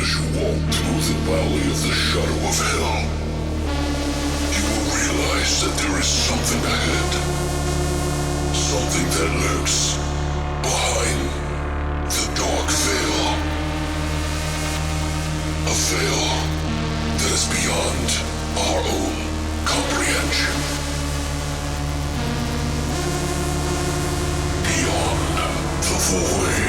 As you walk through the valley of the shadow of hell, you will realize that there is something ahead. Something that lurks behind the dark veil. A veil that is beyond our own comprehension. Beyond the void.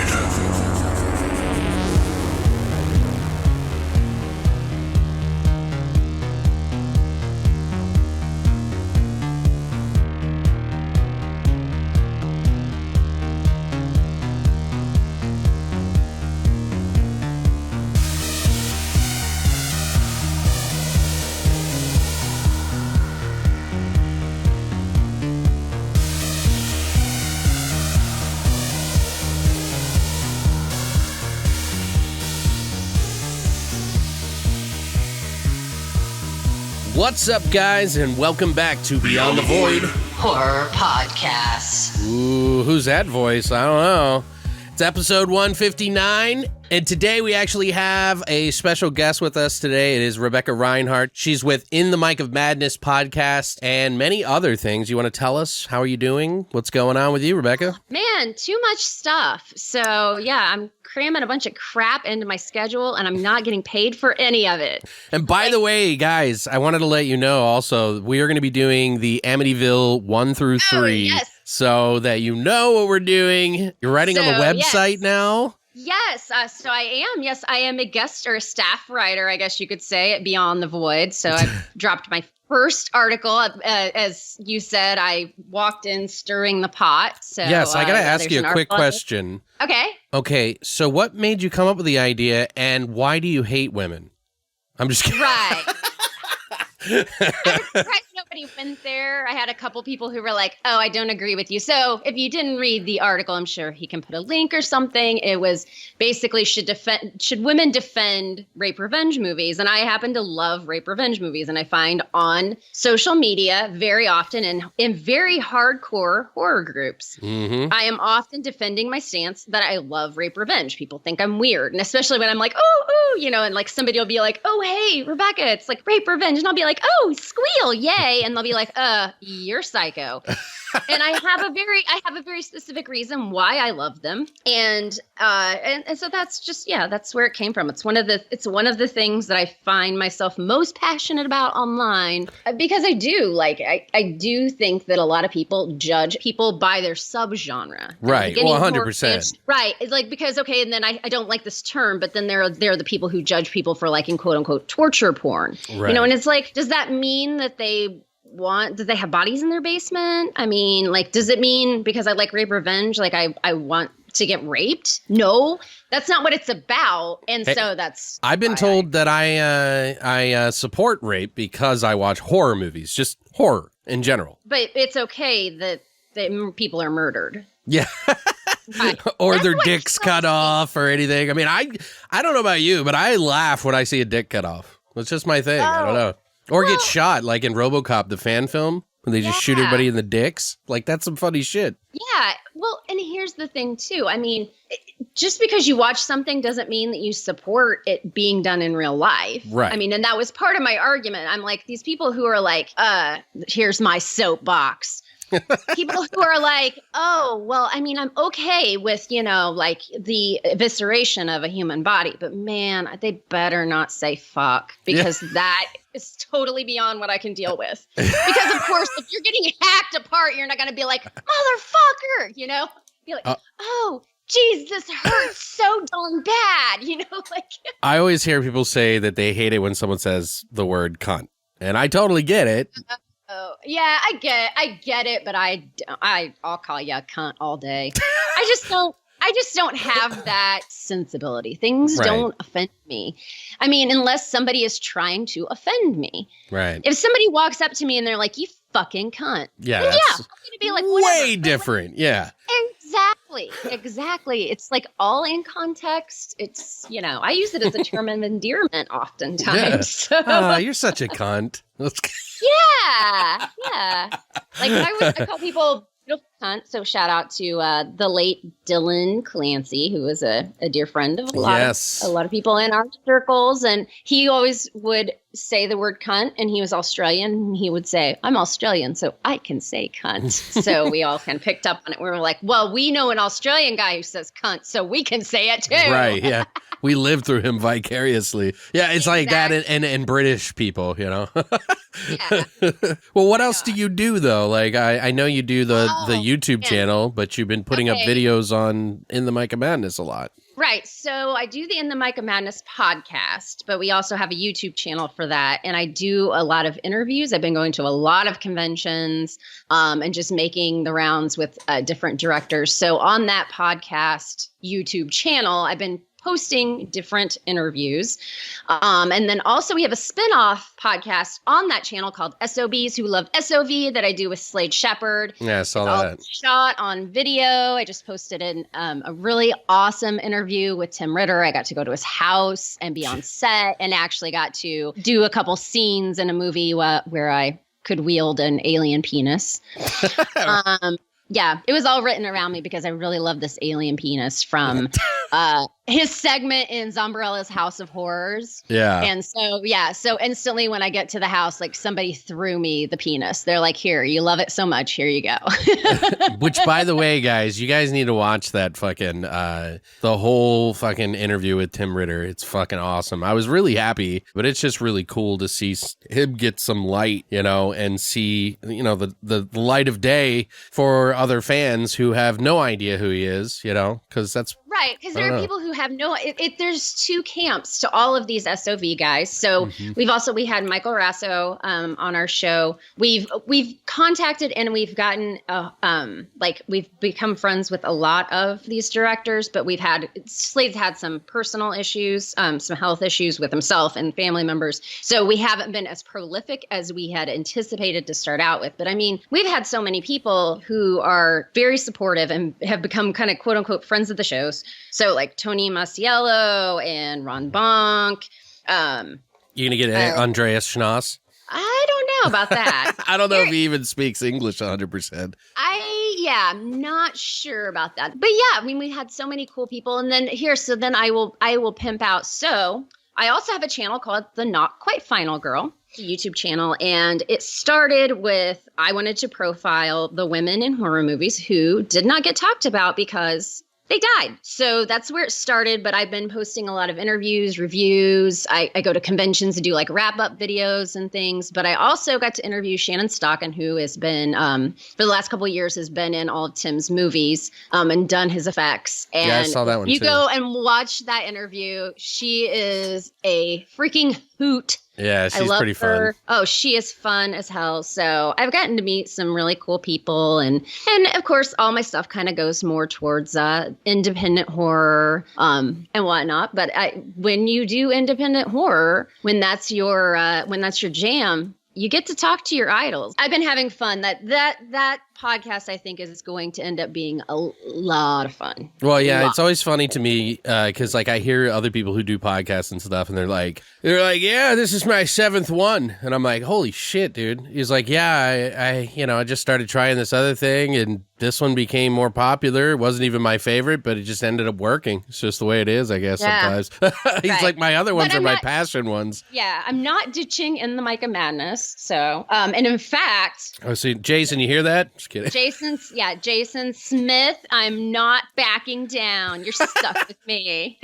What's up, guys, and welcome back to Beyond the Void Horror Podcast. Ooh, who's that voice? I don't know. It's episode 159, and today we actually have a special guest with us today. It is Rebecca Rinehart. She's with In the Mic of Madness podcast and many other things. You want to tell us? How are you doing? What's going on with you, Rebecca? Man, too much stuff. So, yeah, I'm cramming a bunch of crap into my schedule, and I'm not getting paid for any of it. And by the way, guys, I wanted to let you know also, we are going to be doing the Amityville 1 through 3. Yes. So that you know what we're doing. You're writing on the website now? Yes, so I am. Yes, I am a guest or a staff writer, I guess you could say, at Beyond the Void. So I've dropped my first article. As you said, I walked in stirring the pot. So yes, I got to ask you a quick question. Okay, so what made you come up with the idea, and why do you hate women? I'm just kidding. Right. I'm surprised nobody went there. I had a couple people who were like, oh, I don't agree with you. So if you didn't read the article, I'm sure he can put a link or something. It was basically, should women defend rape revenge movies? And I happen to love rape revenge movies. And I find on social media very often in very hardcore horror groups, I am often defending my stance that I love rape revenge. People think I'm weird. And especially when I'm like, oh, and like somebody will be like, oh, hey, Rebecca, it's like rape revenge. And I'll be like, oh, squeal, yay. And they'll be like, you're psycho. And I have a very specific reason why I love them. And so that's just, that's where it came from. It's one of the things that I find myself most passionate about online, because I do think that a lot of people judge people by their subgenre. Right. Well, 100%. Right. It's like, because, okay, and then I don't like this term, but then there are the people who judge people for liking quote unquote torture porn. Right. And it's like, does that mean that do they have bodies in their basement? I mean, like, does it mean because I like rape revenge, like I want to get raped? No, that's not what it's about. And so that's I've been told that I support rape because I watch horror movies, just horror in general. But it's okay that people are murdered. Yeah. Right. Or their dicks cut off or anything. I mean, I don't know about you, but I laugh when I see a dick cut off. That's just my thing. I don't know. Or get shot, like in RoboCop, the fan film, when they just shoot everybody in the dicks. Like, that's some funny shit. Yeah. Well, and here's the thing, too. I mean, just because you watch something doesn't mean that you support it being done in real life. Right. I mean, and that was part of my argument. I'm like, these people who are like, here's my soapbox. People who are like, oh, well, I mean, I'm okay with, like the evisceration of a human body, but man, they better not say fuck, because that is totally beyond what I can deal with. Because of course, if you're getting hacked apart, you're not going to be like, motherfucker, be like, oh, geez, this hurts so darn bad, like. I always hear people say that they hate it when someone says the word cunt, and I totally get it. Oh, yeah, I get it, but I'll call you a cunt all day. I just don't have that sensibility. Things don't offend me. I mean, unless somebody is trying to offend me. Right. If somebody walks up to me and they're like, you fucking cunt. Yeah. Then I'm going to be like, whatever. Way different. Yeah. Exactly. It's like all in context. It's, I use it as a term of endearment oftentimes. Yeah. So. Oh, you're such a cunt. Yeah. Like I call people cunt. So shout out to the late Dylan Clancy, who was a dear friend of a lot of people in our circles. And he always would say the word cunt, and he was Australian. And he would say, I'm Australian, so I can say cunt. So we all kind of picked up on it. We were like, well, we know an Australian guy who says cunt, so we can say it too. Right, yeah. We lived through him vicariously. Yeah, it's like that and British people, you know. Yeah. Well, what else do you do, though? Like, I know you do the YouTube channel, but you've been putting up videos on In the Mic of Madness a lot. Right. So I do the In the Mic of Madness podcast, but we also have a YouTube channel for that. And I do a lot of interviews. I've been going to a lot of conventions and just making the rounds with different directors. So on that podcast YouTube channel, I've been posting different interviews. And then also we have a spinoff podcast on that channel called SOBs Who Love SOV that I do with Slade Shepherd. Yeah, I saw that. All shot on video. I just posted a really awesome interview with Tim Ritter. I got to go to his house and be on set and actually got to do a couple scenes in a movie where I could wield an alien penis. Yeah, it was all written around me because I really love this alien penis from his segment in Zombrella's House of Horrors. Yeah. And so instantly when I get to the house, like somebody threw me the penis. They're like, here, you love it so much. Here you go. Which, by the way, guys, you guys need to watch that fucking, the whole fucking interview with Tim Ritter. It's fucking awesome. I was really happy, but it's just really cool to see him get some light, you know, and see, you know, the light of day for other fans who have no idea who he is, you know, because that's right. Because there are people who have there's two camps to all of these SOV guys. So we had Michael Rasso on our show. We've contacted and we've gotten we've become friends with a lot of these directors, but Slade's had some personal issues, some health issues with himself and family members. So we haven't been as prolific as we had anticipated to start out with. But I mean, we've had so many people who are very supportive and have become kind of quote unquote friends of the shows. So like Tony Masiello and Ron Bonk. You gonna get Andreas Schnoss? I don't know about that. I don't know if he even speaks English 100%. I'm not sure about that. But yeah, I mean, we had so many cool people. And then I will pimp out. So I also have a channel called The Not Quite Final Girl, a YouTube channel. And it started with, I wanted to profile the women in horror movies who did not get talked about because they died. So that's where it started. But I've been posting a lot of interviews, reviews. I go to conventions to do like wrap up videos and things. But I also got to interview Shannon Stockin, who has been, for the last couple of years, has been in all of Tim's movies and done his effects. And yeah, I saw that one you too. Go and watch that interview. She is a freaking hoot. Yeah, she's pretty her. fun. Oh, she is fun as hell. So I've gotten to meet some really cool people. And of course, all my stuff kind of goes more towards independent horror and whatnot. But when you do independent horror, when that's your jam, you get to talk to your idols. I've been having fun. That podcast, I think, is going to end up being a lot of fun. Well, yeah, it's always funny to me because like I hear other people who do podcasts and stuff, and they're like, yeah, this is my 7th one, and I'm like, holy shit, dude. He's like, yeah, I just started trying this other thing, and this one became more popular. It wasn't even my favorite, but it just ended up working. It's just the way it is, I guess. Yeah. Sometimes. He's like, my other ones are my passion ones. Yeah, I'm not ditching In the Mic of Madness. So, and in fact, see, Jason, you hear that? Just kidding. Jason Smith, I'm not backing down. You're stuck with me.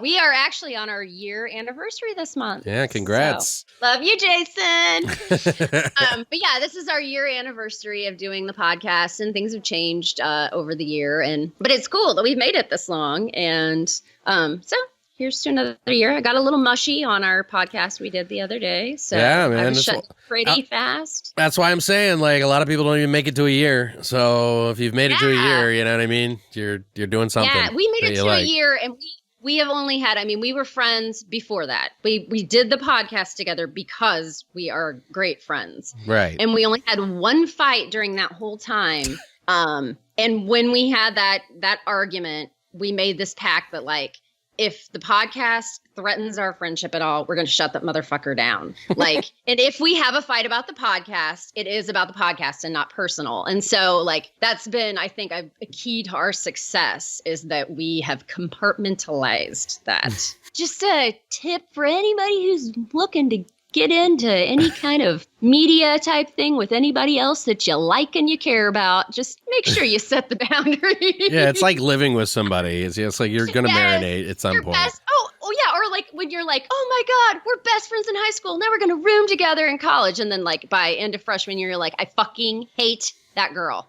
We are actually on our year anniversary this month. Yeah, congrats. So, love you, Jason. But yeah, this is our year anniversary of doing the podcast, and things have changed over the year. But it's cool that we've made it this long. And so here's to another year. I got a little mushy on our podcast we did the other day. So yeah, man, I was shut pretty fast. That's why I'm saying, like, a lot of people don't even make it to a year. So if you've made it to a year, you know what I mean? You're doing something. Yeah, we made it to a year, and we have only had, we were friends before that. We did the podcast together because we are great friends. Right. And we only had one fight during that whole time. And when we had that argument, we made this pact that, like, if the podcast threatens our friendship at all, we're going to shut that motherfucker down. Like, and if we have a fight about the podcast, it is about the podcast and not personal. And so, like, that's been, I think, a key to our success is that we have compartmentalized that. Just a tip for anybody who's looking to get into any kind of media type thing with anybody else that you like and you care about. Just make sure you set the boundary. Yeah, it's like living with somebody. It's like you're going to marinate at some point. Oh, yeah. Or like when you're like, oh my God, we're best friends in high school. Now we're going to room together in college. And then like by end of freshman year, you're like, I fucking hate that girl.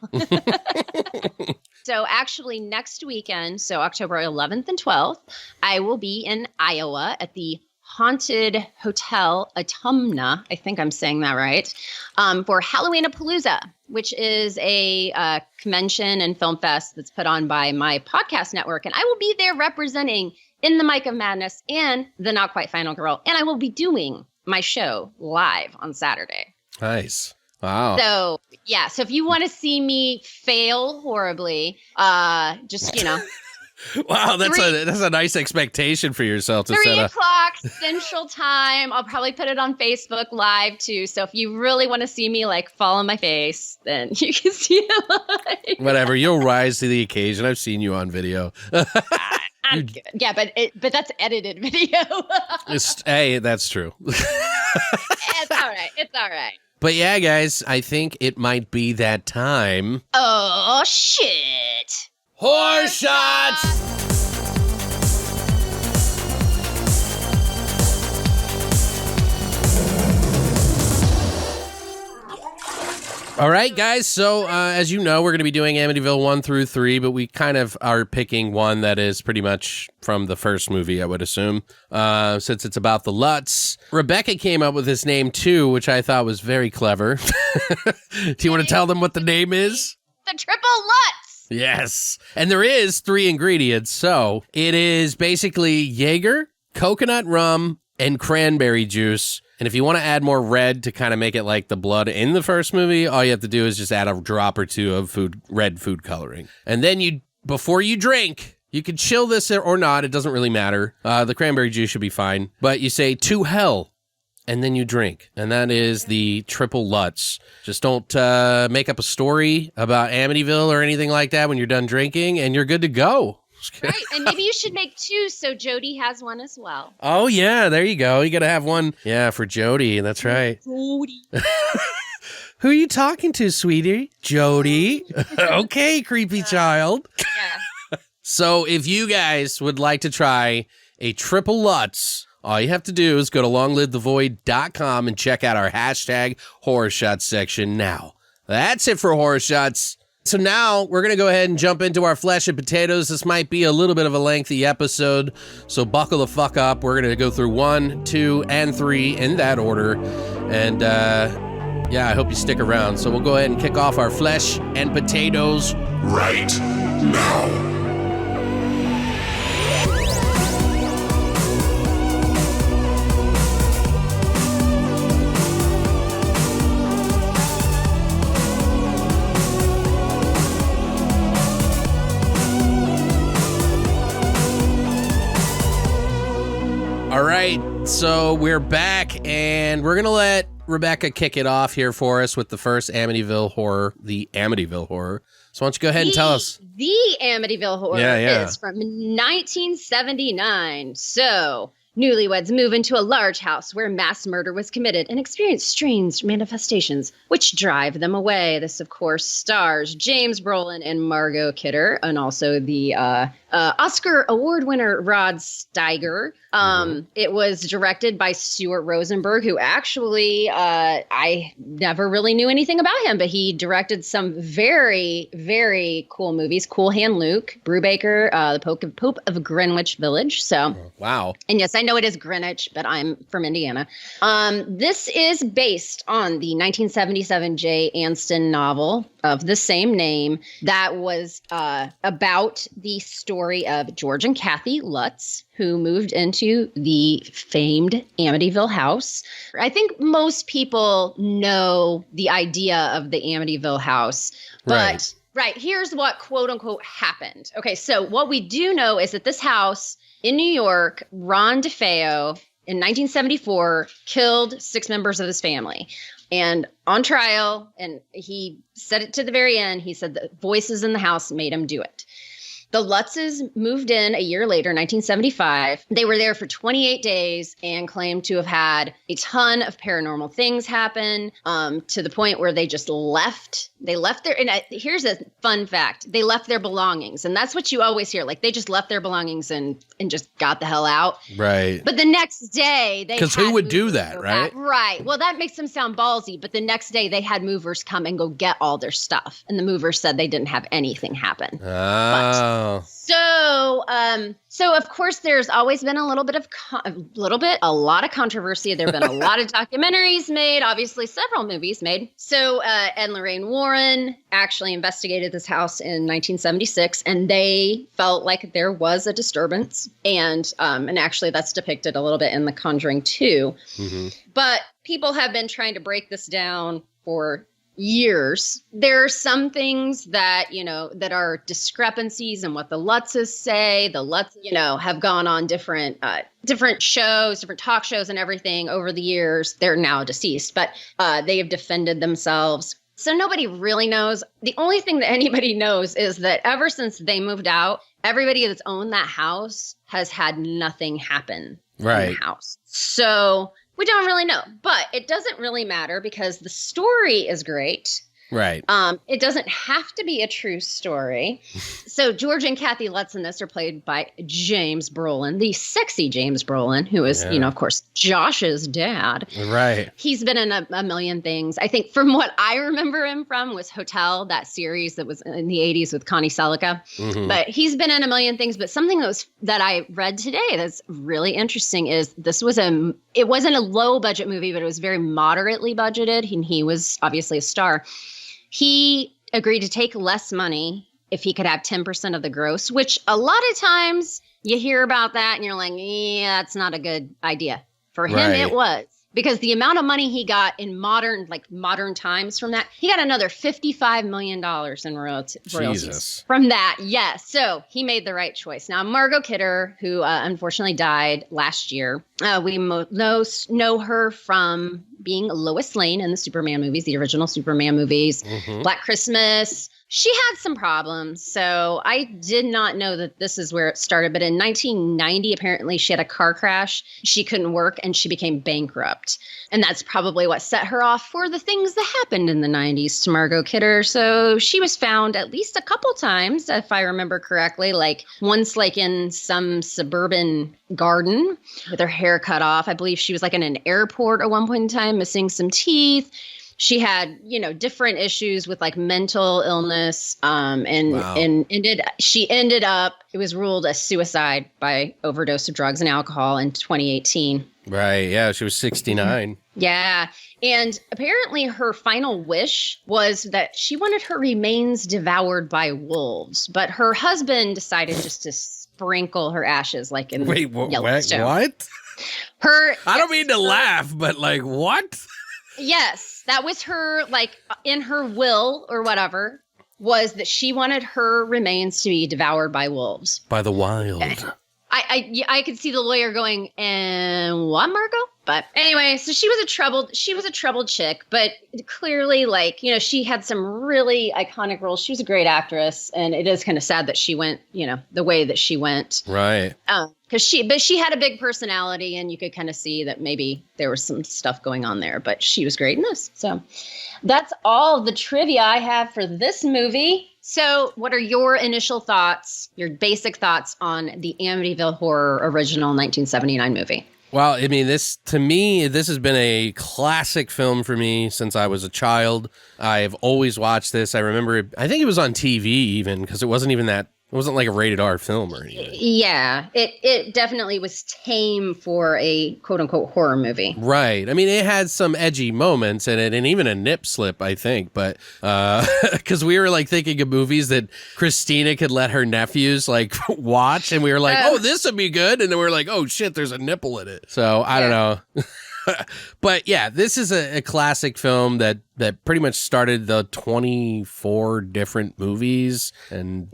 So actually next weekend, so October 11th and 12th, I will be in Iowa at the Haunted Hotel Autumna, I think I'm saying that right, for Halloween-a-Palooza, which is a convention and film fest that's put on by my podcast network. And I will be there representing In the Mic of Madness and The Not Quite Final Girl. And I will be doing my show live on Saturday. Nice. Wow. So, yeah. So if you want to see me fail horribly, just, you know. Wow, that's a nice expectation for yourself to set 3 up. o'clock Central Time. I'll probably put it on Facebook Live too. So if you really want to see me like fall on my face, then you can see it live. Whatever, you'll rise to the occasion. I've seen you on video. I'm good. Yeah, but that's edited video. Hey, that's true. It's all right. It's all right. But yeah, guys, I think it might be that time. Oh shit! Horrorshots! All right, guys. So, as you know, we're going to be doing Amityville 1 through 3, but we kind of are picking one that is pretty much from the first movie, I would assume, since it's about the Lutz. Rebecca came up with this name, too, which I thought was very clever. Do you want to tell them what the name is? The Triple Lutz! Yes. And there is 3 ingredients. So, it is basically Jaeger, coconut rum, and cranberry juice. And if you want to add more red to kind of make it like the blood in the first movie, all you have to do is just add a drop or 2 of red food coloring. And then before you drink, you can chill this or not. It doesn't really matter. The cranberry juice should be fine. But you say, to hell, and then you drink. And that is the Triple Lutz. Just don't make up a story about Amityville or anything like that when you're done drinking, and you're good to go. Right, and maybe you should make 2 so Jody has one as well. Oh, yeah, there you go. You got to have one, for Jody. That's right. Jody. Who are you talking to, sweetie? Jody. Okay, creepy child. Yeah. So if you guys would like to try a Triple Lutz, all you have to do is go to longlivethevoid.com and check out our hashtag Horrorshots section now. That's it for Horrorshots. So now we're going to go ahead and jump into our flesh and potatoes. This might be a little bit of a lengthy episode, so buckle the fuck up. We're going to go through 1, 2, and 3 in that order. And I hope you stick around. So we'll go ahead and kick off our flesh and potatoes right now. All right, so we're back, and we're going to let Rebecca kick it off here for us with the first Amityville Horror, the Amityville Horror. So why don't you go ahead and tell us? The Amityville Horror is from 1979. So, newlyweds move into a large house where mass murder was committed and experience strange manifestations which drive them away. This, of course, stars James Brolin and Margot Kidder, and also the Oscar award winner Rod Steiger. It was directed by Stuart Rosenberg, who actually I never really knew anything about him, but he directed some very, very cool movies. Cool Hand Luke, Brubaker, the Pope of Greenwich Village. So wow. And yes, I know it is Greenwich, but I'm from Indiana. This is based on the 1977 Jay Anston novel of the same name that was about the story of George and Kathy Lutz, who moved into the famed Amityville house. I think most people know the idea of the Amityville house, but right, here's what quote unquote happened. Okay, so what we do know is that this house in New York, Ron DeFeo in 1974 killed 6 members of his family. And on trial, and he said it to the very end, he said the voices in the house made him do it. The Lutzes moved in a year later, 1975. They were there for 28 days and claimed to have had a ton of paranormal things happen, to the point where they just left. They left their, and here's a fun fact. They left their belongings. And that's what you always hear. Like, they just left their belongings and just got the hell out. Right. But the next day, they because who would do that, right? Right. Well, that makes them sound ballsy. But the next day, they had movers come and go get all their stuff. And the movers said they didn't have anything happen. Oh. So of course, there's always been a lot of controversy. There have been a lot of documentaries made, obviously several movies made. So Ed and Lorraine Warren actually investigated this house in 1976, and they felt like there was a disturbance. And actually that's depicted a little bit in The Conjuring 2. Mm-hmm. But people have been trying to break this down for years. There are some things that, that are discrepancies in what the Lutzes say. The Lutz, have gone on different shows, different talk shows and everything over the years. They're now deceased, but they have defended themselves. So nobody really knows. The only thing that anybody knows is that ever since they moved out, everybody that's owned that house has had nothing happen in the house. So we don't really know, but it doesn't really matter because the story is great. Right. It doesn't have to be a true story. So George and Kathy Lutz in this are played by James Brolin, the sexy James Brolin, who is, of course, Josh's dad. Right. He's been in a million things. I think from what I remember him from was Hotel, that series that was in the 80s with Connie Selica. Mm-hmm. But he's been in a million things. But something that I read today that's really interesting is it wasn't a low budget movie, but it was very moderately budgeted. And he was obviously a star. He agreed to take less money if he could have 10% of the gross, which a lot of times you hear about that and you're like, yeah, that's not a good idea. For him, it was. Because the amount of money he got in modern times from that, he got another $55 million in royalties from that. Yes. So he made the right choice. Now, Margot Kidder, who unfortunately died last year, we know her from being Lois Lane in the Superman movies, the original Superman movies, Black Christmas. She had some problems, so I did not know that this is where it started. But in 1990, apparently she had a car crash. She couldn't work and she became bankrupt. And that's probably what set her off for the things that happened in the 90s to Margot Kidder. So she was found at least a couple times, if I remember correctly, like once like in some suburban garden with her hair cut off. I believe she was like in an airport at one point in time, missing some teeth. She had, different issues with like mental illness, she ended up, it was ruled a suicide by overdose of drugs and alcohol in 2018. Right. Yeah. She was 69. Yeah. And apparently her final wish was that she wanted her remains devoured by wolves, but her husband decided just to sprinkle her ashes like in Yellowstone. What? I don't mean to laugh, but like what? Yes, that was her, like, in her will or whatever, was that she wanted her remains to be devoured by wolves. By the wild. I could see the lawyer going, and what, Margot? But anyway, so she was a troubled chick, but clearly, like, she had some really iconic roles. She was a great actress, and it is kind of sad that she went, the way that she went. Right. But she had a big personality, and you could kind of see that maybe there was some stuff going on there, but she was great in this. So that's all the trivia I have for this movie. So what are your initial thoughts, your basic thoughts on the Amityville Horror original 1979 movie? Well, I mean, this has been a classic film for me since I was a child. I've always watched this. I remember, I think it was on TV even, because it wasn't like a rated R film or anything. Yeah, it definitely was tame for a quote unquote horror movie. Right. I mean, it had some edgy moments in it and even a nip slip, I think. But because we were like thinking of movies that Christina could let her nephews like watch. And we were like, oh, this would be good. And then we were like, oh, shit, there's a nipple in it. So I don't know. But yeah, this is a classic film that pretty much started the 24 different movies. And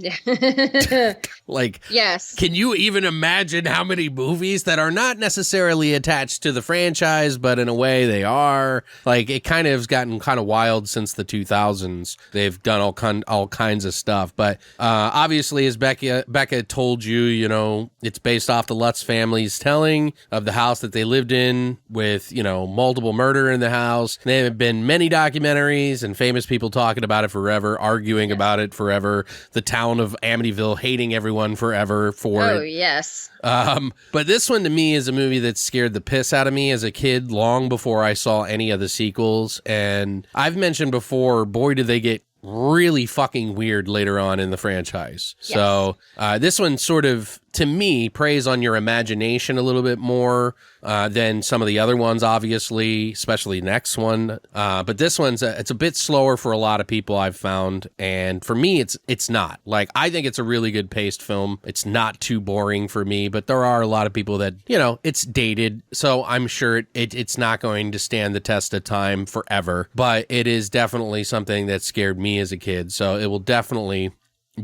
like, yes. Can you even imagine how many movies that are not necessarily attached to the franchise, but in a way they are? Like, it kind of has gotten kind of wild since the 2000s. They've done all kinds of stuff. But obviously, as Becca told you, you know, it's based off the Lutz family's telling of the house that they lived in with, you know, multiple murder in the house. There have been many documentaries and famous people talking about it forever, arguing about it forever. The town of Amityville hating everyone forever for it. Oh, yes. But this one to me is a movie that scared the piss out of me as a kid long before I saw any of the sequels. And I've mentioned before, boy, did they get really fucking weird later on in the franchise. Yes. So this one sort of, to me, preys on your imagination a little bit more than some of the other ones, obviously, especially next one. But this one's it's a bit slower for a lot of people, I've found. And for me, it's not. Like, I think it's a really good paced film. It's not too boring for me, but there are a lot of people that, you know, it's dated. So I'm sure it's not going to stand the test of time forever. But it is definitely something that scared me as a kid. So it will definitely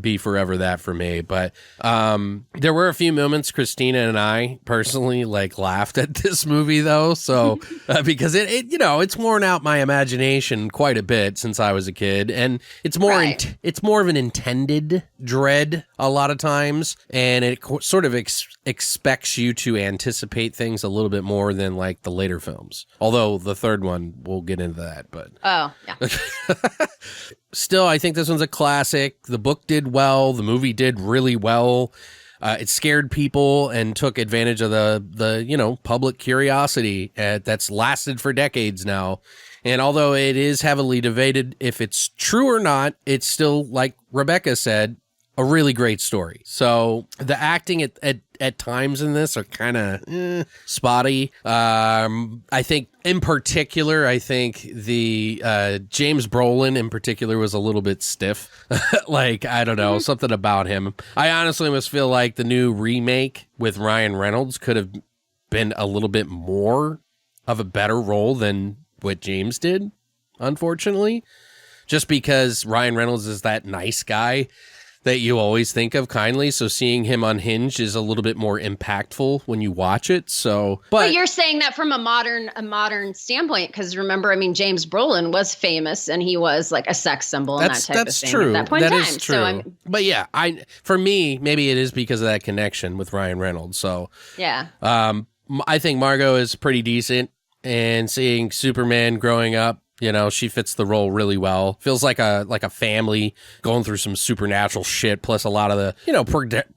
be forever that for me. But there were a few moments Christina and I personally like laughed at this movie though, so because it you know, it's worn out my imagination quite a bit since I was a kid, and it's more it's more of an intended dread a lot of times, and it sort of expects you to anticipate things a little bit more than like the later films, although the third one, we'll get into that. But still, I think this one's a classic. The book did well. The movie did really well. It scared people and took advantage of the you know, public curiosity that's lasted for decades now. And although it is heavily debated if it's true or not, it's still, like Rebecca said, a really great story. So the acting at times in this are kind of spotty. I think in particular, the James Brolin in particular was a little bit stiff. Like, I don't know, something about him. I honestly must feel like the new remake with Ryan Reynolds could have been a little bit more of a better role than what James did, unfortunately. Just because Ryan Reynolds is that nice guy that you always think of kindly, so seeing him unhinged is a little bit more impactful when you watch it. So, but you're saying that from a modern standpoint, because remember, I mean, James Brolin was famous and he was like a sex symbol and that type of thing true. At that point in time. Is true. So but yeah, for me, maybe it is because of that connection with Ryan Reynolds. So yeah, I think Margot is pretty decent, and seeing Superman growing up, you know, she fits the role really well. Feels like a family going through some supernatural shit, plus a lot of the, you know,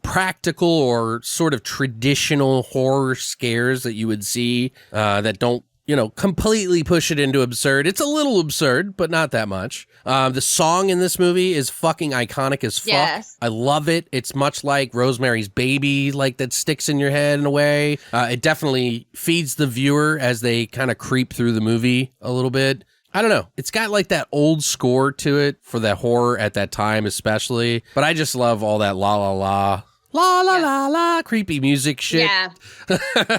practical or sort of traditional horror scares that you would see that don't, you know, completely push it into absurd. It's a little absurd, but not that much. The song in this movie is fucking iconic as fuck. Yes. I love it. It's much like Rosemary's Baby, like that sticks in your head in a way. It definitely feeds the viewer as they kind of creep through the movie a little bit. I don't know. It's got like that old score to it for that horror at that time, especially. But I just love all that la la la. La la la la creepy music shit. Yeah.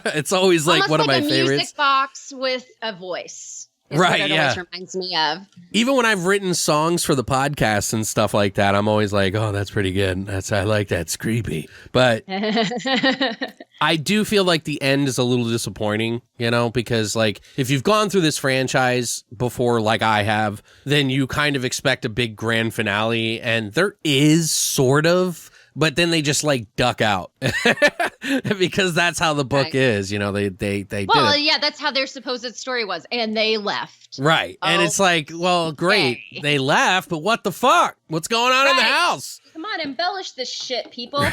It's always like almost one like of my a favorites. Music box with a voice. Right, what it always reminds me of. Even when I've written songs for the podcast and stuff like that, I'm always like, oh, that's pretty good. I like that. It's creepy. But I do feel like the end is a little disappointing, you know, because like if you've gone through this franchise before, like I have, then you kind of expect a big grand finale, and there is sort of, but then they just like duck out because that's how the book is, you know, they well, did it. Yeah, that's how their supposed story was, and they left. Right. And it's like, well, great. Okay. They left, but what the fuck? What's going on in the house? Come on, embellish this shit, people.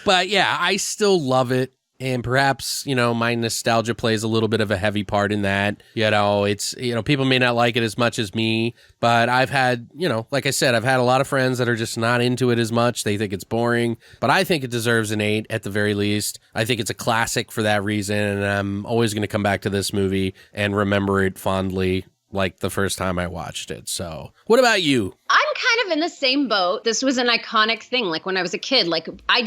But yeah, I still love it. And perhaps, you know, my nostalgia plays a little bit of a heavy part in that. You know, it's, you know, people may not like it as much as me, but I've had, you know, like I said, I've had a lot of friends that are just not into it as much. They think it's boring, but I think it deserves an 8 at the very least. I think it's a classic for that reason, and I'm always going to come back to this movie and remember it fondly like the first time I watched it. So what about you? I'm kind of in the same boat. This was an iconic thing. Like when I was a kid, like I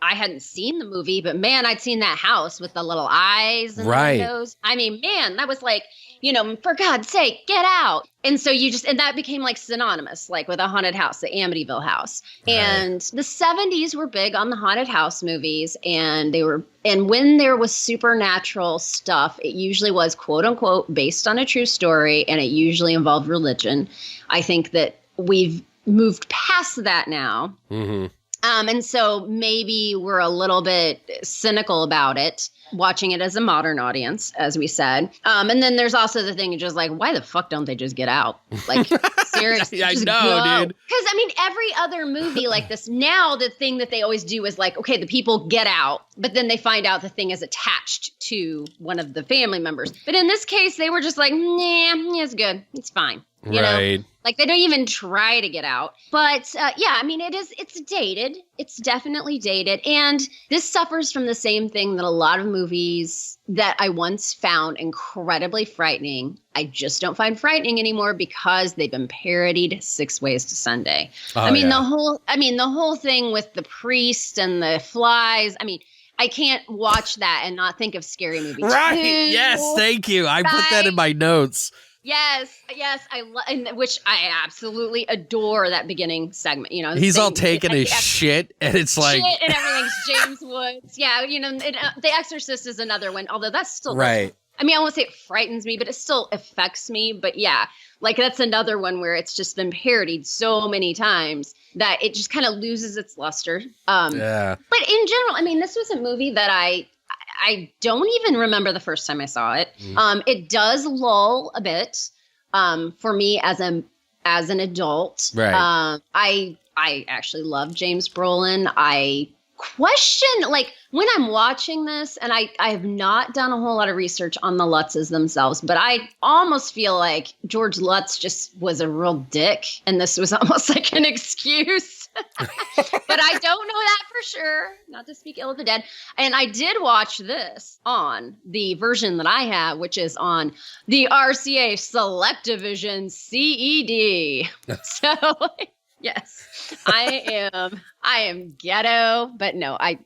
hadn't seen the movie, but man, I'd seen that house with the little eyes and Right. windows. I mean, man, that was like, for God's sake, get out. And so and that became like synonymous, like with a haunted house, the Amityville house. Right. And the 70s were big on the haunted house movies. And when there was supernatural stuff, it usually was quote unquote based on a true story. And it usually involved religion. I think that we've moved past that now. Mm-hmm. And so maybe we're a little bit cynical about it, watching it as a modern audience, as we said. And then there's also the thing of just like, why the fuck don't they just get out? Like, seriously. I just know, go. dude. Because, I mean, every other movie like this, now the thing that they always do is like, okay, the people get out, but then they find out the thing is attached to one of the family members. But in this case, they were just like, nah, it's good. It's fine. You Right. know? Like they don't even try to get out. But yeah, I mean, it's dated. It's definitely dated. And this suffers from the same thing that a lot of movies that I once found incredibly frightening, I just don't find frightening anymore because they've been parodied 6 Ways to Sunday. Oh, the whole thing with the priest and the flies. I mean, I can't watch that and not think of Scary Movie 2. Right. Yes. Thank you. I put that in my notes. Yes, which I absolutely adore that beginning segment. He's all taking his shit, and it's like shit and everything's James Woods. Yeah, The Exorcist is another one, although that's still right. I mean, I won't say it frightens me, but it still affects me. But yeah, like that's another one where it's just been parodied so many times that it just kind of loses its luster. Yeah. But in general, I mean, this was a movie that I don't even remember the first time I saw it. It does lull a bit for me as an adult. Right. I actually love James Brolin. I question, like, when I'm watching this, and I have not done a whole lot of research on the Lutzes themselves, but I almost feel like George Lutz just was a real dick, and this was almost like an excuse. But I don't know that for sure, not to speak ill of the dead. And I did watch this on the version that I have, which is on the RCA Select Division CED. So... Yes, I am ghetto, but no, I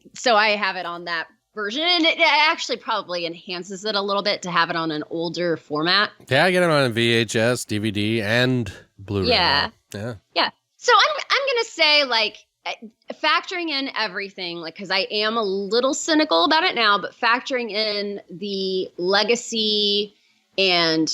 have it on that version, and it actually probably enhances it a little bit to have it on an older format. Yeah, I get it on VHS, DVD, and Blu-ray. Yeah. Yeah. Yeah. So I'm gonna say, like, factoring in everything, like, because I am a little cynical about it now, but factoring in the legacy and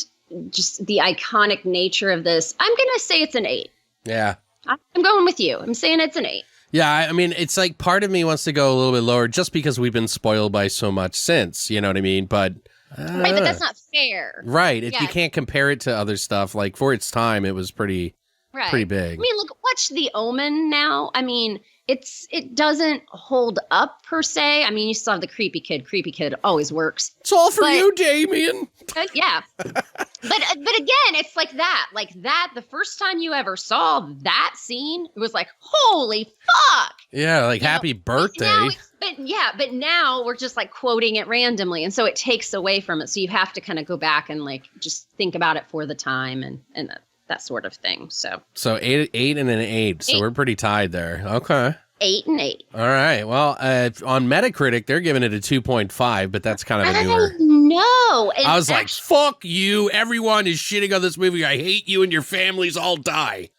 just the iconic nature of this, I'm gonna say it's an 8. Yeah. I'm going with you. I'm saying it's an 8. Yeah, I mean, it's like part of me wants to go a little bit lower just because we've been spoiled by so much since, you know what I mean? But right, but that's not fair. Right. Yeah. You can't compare it to other stuff. Like, for its time, it was pretty big. I mean, look, watch The Omen now. I mean, it doesn't hold up per se. I mean, you still have the creepy kid. Creepy kid always works. It's all for you, Damien. Yeah. But again, it's like that. Like that, the first time you ever saw that scene, it was like, holy fuck. Yeah, like happy birthday. But now we're just like quoting it randomly. And so it takes away from it. So you have to kind of go back and like just think about it for the time and that sort of thing. So 8 and an 8. So we're pretty tied there. Okay. 8 and 8. All right. Well, on Metacritic, they're giving it a 2.5, but that's kind of a newer. No. I was like, fuck you. Everyone is shitting on this movie. I hate you and your families all die.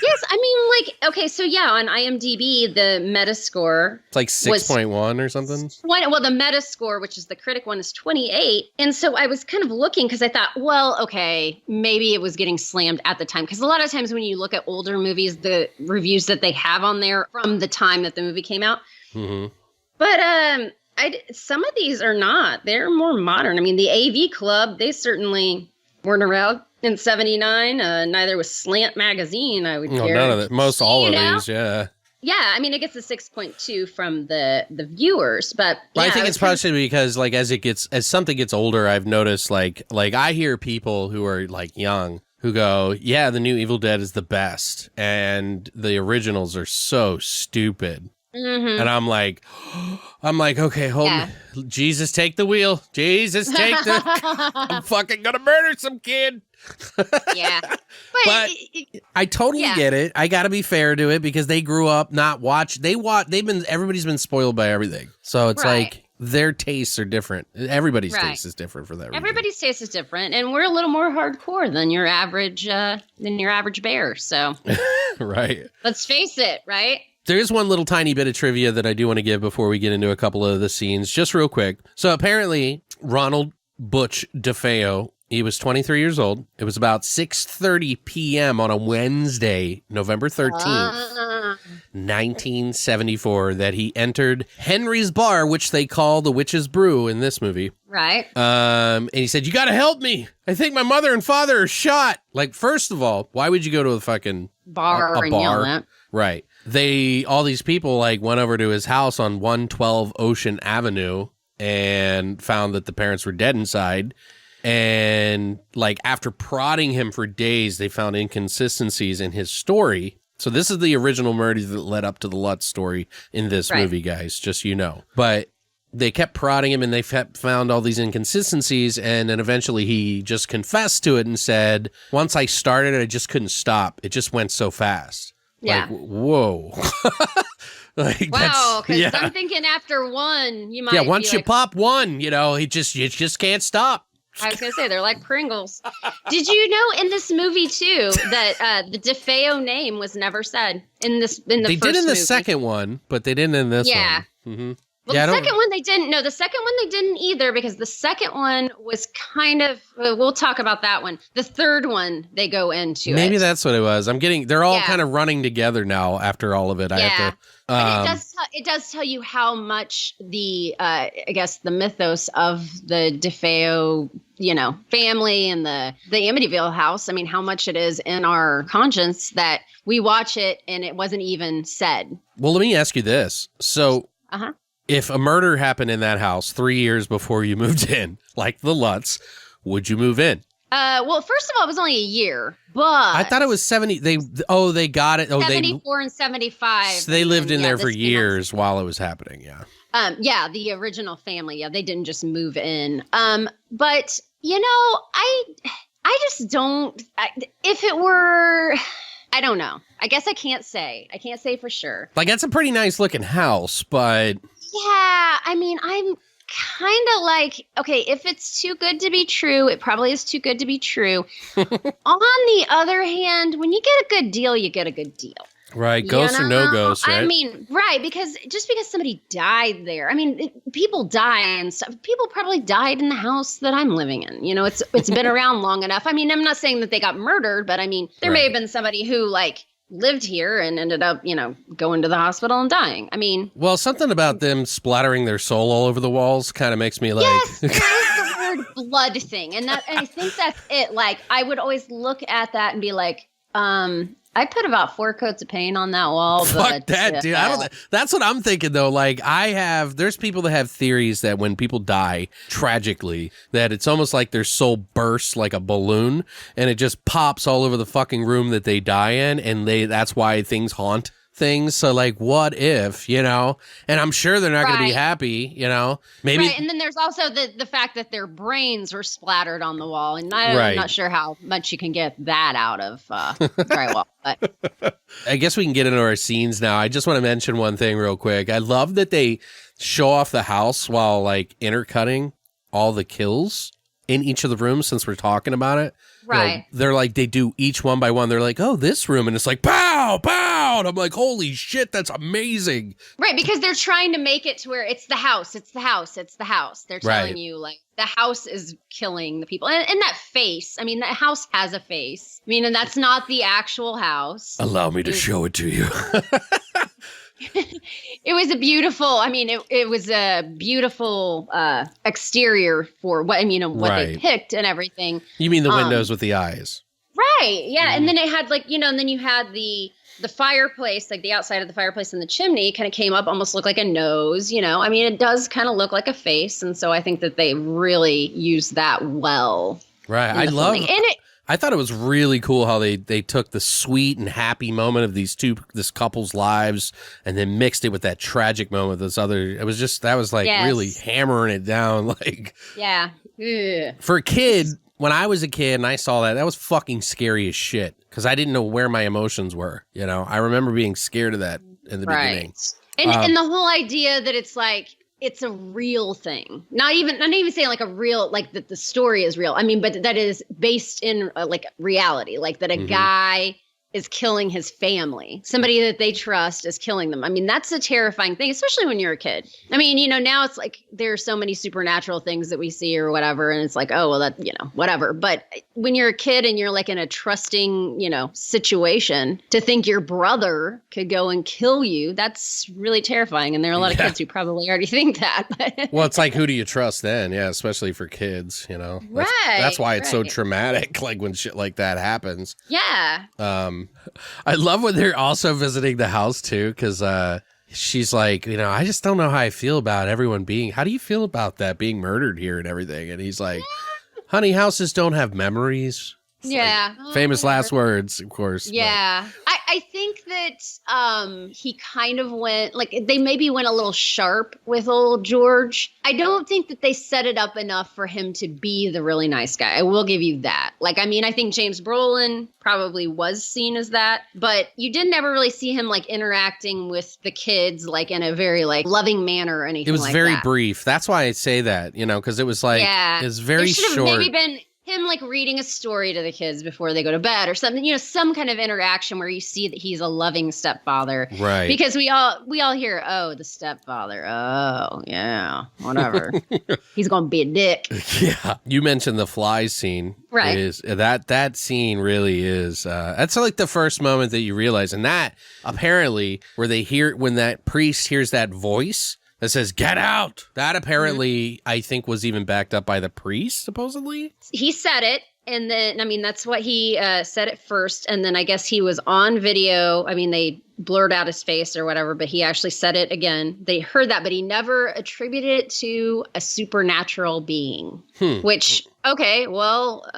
Yes, I mean, like, okay, so yeah, on IMDb, the Metascore... It's like 6.1 or something? Well, the Metascore, which is the critic one, is 28. And so I was kind of looking because I thought, well, okay, maybe it was getting slammed at the time. Because a lot of times when you look at older movies, the reviews that they have on there from the time that the movie came out. Mm-hmm. But some of these are not. They're more modern. I mean, the AV Club, they certainly weren't around in 79. Neither was Slant Magazine, I would guarantee. None of it. Most all of these, yeah. Yeah, I mean, it gets a 6.2 from the viewers, but yeah, I think it's partially because, like, as something gets older, I've noticed, like I hear people who are like young who go, "Yeah, the new Evil Dead is the best," and the originals are so stupid. Mm-hmm. And I'm like, okay, hold me. Jesus, take the wheel. Jesus, take the. I'm fucking gonna murder some kid. Yeah, but I totally get it. I got to be fair to it because they grew up not watch. Everybody's been spoiled by everything, so it's like their tastes are different. Everybody's taste is different for that reason. Everybody's taste is different, and we're a little more hardcore than your average bear. So, right. Let's face it, right? There is one little tiny bit of trivia that I do want to give before we get into a couple of the scenes, just real quick. So apparently, Ronald Butch DeFeo, he was 23 years old. It was about 6:30 p.m. on a Wednesday, November 13th, 1974, that he entered Henry's Bar, which they call the Witch's Brew in this movie. Right. And he said, "You got to help me. I think my mother and father are shot." Like, first of all, why would you go to a fucking bar a and bar? yell that? Right. All these people like went over to his house on 112 Ocean Avenue and found that the parents were dead inside. And like after prodding him for days, they found inconsistencies in his story. So this is the original murder that led up to the Lutz story in this movie, guys, just so you know. But they kept prodding him and they found all these inconsistencies. And then eventually he just confessed to it and said, once I started, I just couldn't stop. It just went so fast. Yeah. Like, whoa. Like, wow. Because I'm thinking after one, you might. Yeah. Once you like, pop one, you just can't stop. I was going to say, they're like Pringles. Did you know in this movie, too, that the DeFeo name was never said in the first movie? They did in the second one, but they didn't in this one. Yeah. Mm-hmm. Well, the second one they didn't. No, the second one they didn't either because the second one was kind of, we'll talk about that one. The third one, they go into Maybe that's what it was. They're all kind of running together now after all of it. I have to. But it does tell you how much the mythos of the DeFeo, family and the Amityville house. I mean, how much it is in our conscience that we watch it and it wasn't even said. Well, let me ask you this. So, if a murder happened in that house 3 years before you moved in, like the Lutz, would you move in? Well, first of all, it was only a year, but I thought it was 70. They got it. 74 and 75. So they lived in there for years while it was happening. Yeah. The original family. Yeah, they didn't just move in. But I just don't. If it were, I don't know. I guess I can't say. I can't say for sure. Like that's a pretty nice looking house, but yeah, I mean, I'm kind of like, okay, if it's too good to be true, it probably is too good to be true. On the other hand, when you get a good deal, you get a good deal. Right, ghost or no ghost, right? I mean, right, because just because somebody died there, I mean, people die and stuff. People probably died in the house that I'm living in. It's been around long enough. I mean, I'm not saying that they got murdered, but I mean, there may have been somebody who like lived here and ended up, going to the hospital and dying. I mean, well, something about them splattering their soul all over the walls kind of makes me like. Yes, there is the word blood thing, and I think that's it. Like, I would always look at that and be like, I put about 4 coats of paint on that wall. Fuck that, dude. That's what I'm thinking, though. Like, there's people that have theories that when people die tragically, that it's almost like their soul bursts like a balloon and it just pops all over the fucking room that they die in. And that's why things haunt things. So, like, what if, and I'm sure they're not going to be happy, maybe. Right. And then there's also the fact that their brains were splattered on the wall. And I'm not sure how much you can get that out of drywall. But I guess we can get into our scenes now. I just want to mention one thing real quick. I love that they show off the house while like intercutting all the kills in each of the rooms since we're talking about it. Right. They're like, they do each one by one. They're like, oh, this room. And it's like, pow, pow. And I'm like, holy shit, that's amazing. Right. Because they're trying to make it to where it's the house. It's the house. It's the house. They're telling you like the house is killing the people. And that face, I mean, that house has a face. I mean, and that's not the actual house. Allow me to show it to you. It was a beautiful, it was a beautiful exterior for what they picked and everything. You mean the windows with the eyes? Right. Yeah. And then it had like, and then you had the fireplace, like the outside of the fireplace and the chimney kind of came up, almost looked like a nose, I mean, it does kind of look like a face. And so I think that they really used that well. Right. I thought it was really cool how they took the sweet and happy moment of this couple's lives and then mixed it with that tragic moment of this other. It was just, that was like really hammering it down. Like, yeah. Ugh. For a kid, when I was a kid and I saw that was fucking scary as shit because I didn't know where my emotions were. You know, I remember being scared of that in the beginning. And the whole idea that it's like, it's a real thing. Not even saying like a real, like that the story is real. I mean, but that is based in like reality, like that a guy is killing his family. Somebody that they trust is killing them. I mean, that's a terrifying thing, especially when you're a kid. I mean, you know, now it's like there are so many supernatural things that we see or whatever. And it's like, oh, well, that, you know, whatever. But when you're a kid and you're like in a trusting, you know, situation, to think your brother could go and kill you, that's really terrifying. And there are a lot of kids who probably already think that. Well, it's like, who do you trust then? Yeah, especially for kids, you know. That's why it's so traumatic, like when shit like that happens. Yeah. I love when they're also visiting the house too, because she's like, you know, I just don't know how I feel about everyone being. How do you feel about that being murdered here and everything? And he's like, honey, houses don't have memories. It's like, famous last words, of course. Yeah. I think that he kind of went, like, they maybe went a little sharp with old George. I don't think that they set it up enough for him to be the really nice guy. I will give you that. Like, I mean, I think James Brolin probably was seen as that, but you didn't ever really see him, like, interacting with the kids, like, in a very, like, loving manner or anything like that. It was very brief. That's why I say that, you know, because it was, like, it was very short. It should have maybe been him like reading a story to the kids before they go to bed or something, you know, some kind of interaction where you see that he's a loving stepfather. Right. Because we all hear, oh, the stepfather. Oh, yeah, whatever. He's going to be a dick. Yeah. You mentioned the fly scene. Right. That scene really is, that's like the first moment that you realize. And that apparently when that priest hears that voice that says, get out. That apparently, I think, was even backed up by the priest, supposedly. He said it. And then, I mean, that's what he said at first. And then I guess he was on video. I mean, they blurred out his face or whatever, but he actually said it again. They heard that, but he never attributed it to a supernatural being, which, okay, well.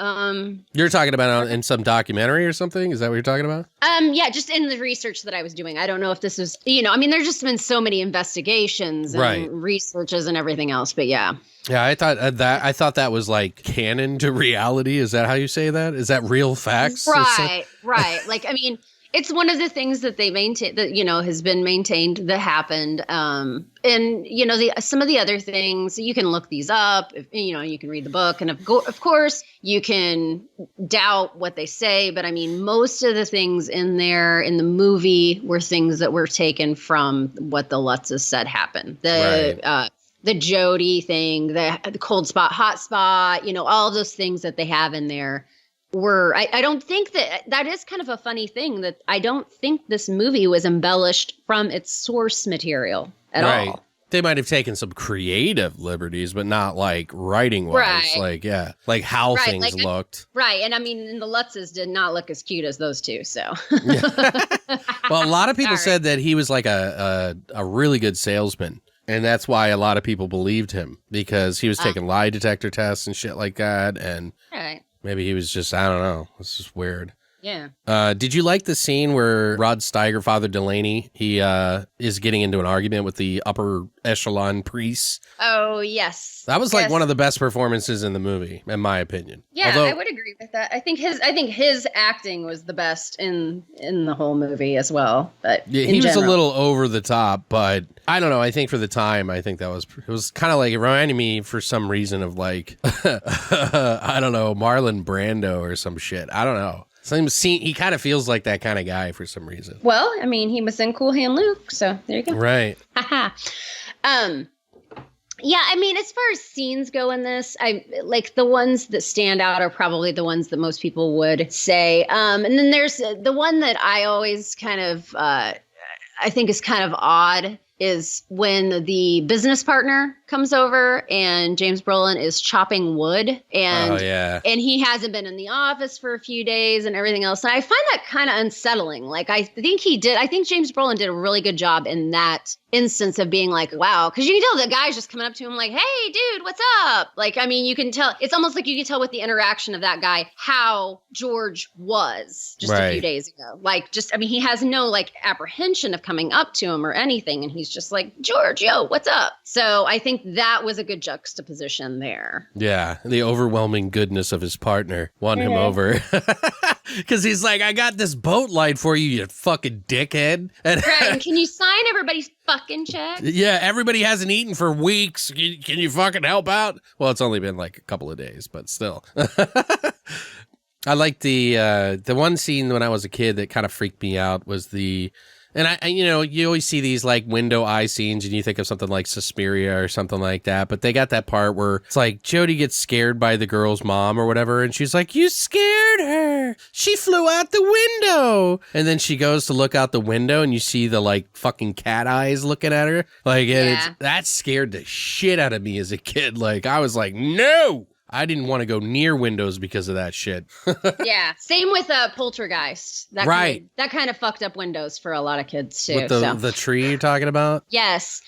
You're talking about in some documentary or something? Is that what you're talking about? Yeah, just in the research that I was doing. I don't know if this was, you know, I mean, there's just been so many investigations and researches and everything else, but yeah. Yeah, I thought that was like canon to reality. Is that how you say that? Is that real facts? Right. Like, I mean, it's one of the things that they maintain that, you know, has been maintained that happened. And, you know, some of the other things, you can look these up, you know, you can read the book. And of course, you can doubt what they say. But I mean, most of the things in there in the movie were things that were taken from what the Lutzes said happened. The Jody thing, the cold spot, hot spot, you know, all of those things that they have in there were, I don't think that is kind of a funny thing that I don't think this movie was embellished from its source material at all. They might have taken some creative liberties, but not like writing wise. Like, yeah, like how things looked. Right. And I mean, the Lutzes did not look as cute as those two. So, well, a lot of people said that he was like a really good salesman. And that's why a lot of people believed him, because he was taking lie detector tests and shit like that. And maybe he was just, I don't know. It's just weird. Yeah. Did you like the scene where Rod Steiger, Father Delaney, he is getting into an argument with the upper echelon priests? Oh, yes. That was like one of the best performances in the movie, in my opinion. Yeah, although, I would agree with that. I think his acting was the best in the whole movie as well. But yeah, he was a little over the top, but I don't know. I think for the time, I think it was kind of like, it reminded me for some reason of like, I don't know, Marlon Brando or some shit. I don't know. He kind of feels like that kind of guy for some reason. Well, I mean, he was in Cool Hand Luke, so there you go. Right. Yeah, I mean, as far as scenes go in this, I like the ones that stand out are probably the ones that most people would say. And then there's the one that I always kind of, I think is kind of odd, is when the business partner comes over and James Brolin is chopping wood and and he hasn't been in the office for a few days and everything else. And I find that kind of unsettling. Like, I think James Brolin did a really good job in that instance of being like, wow, because you can tell the guy's just coming up to him like, hey, dude, what's up? Like, I mean, you can tell, it's almost like you can tell with the interaction of that guy how George was just a few days ago. Like, just, I mean, he has no like apprehension of coming up to him or anything. And he's just like, George, yo, what's up? So I think that was a good juxtaposition there. Yeah. The overwhelming goodness of his partner won him over. Because he's like, I got this boat light for you, you fucking dickhead. And and can you sign everybody's fucking check? Yeah, everybody hasn't eaten for weeks. Can you fucking help out? Well, it's only been like a couple of days, but still. I like the one scene when I was a kid that kind of freaked me out was and I, you know, you always see these like window eye scenes and you think of something like Suspiria or something like that. But they got that part where it's like Jodie gets scared by the girl's mom or whatever. And she's like, you scared her. She flew out the window. And then she goes to look out the window and you see the like fucking cat eyes looking at her. Like, and that scared the shit out of me as a kid. Like, I was like, no. I didn't want to go near windows because of that shit. Yeah. Same with Poltergeist. That kind of fucked up windows for a lot of kids too. With the tree you're talking about? Yes.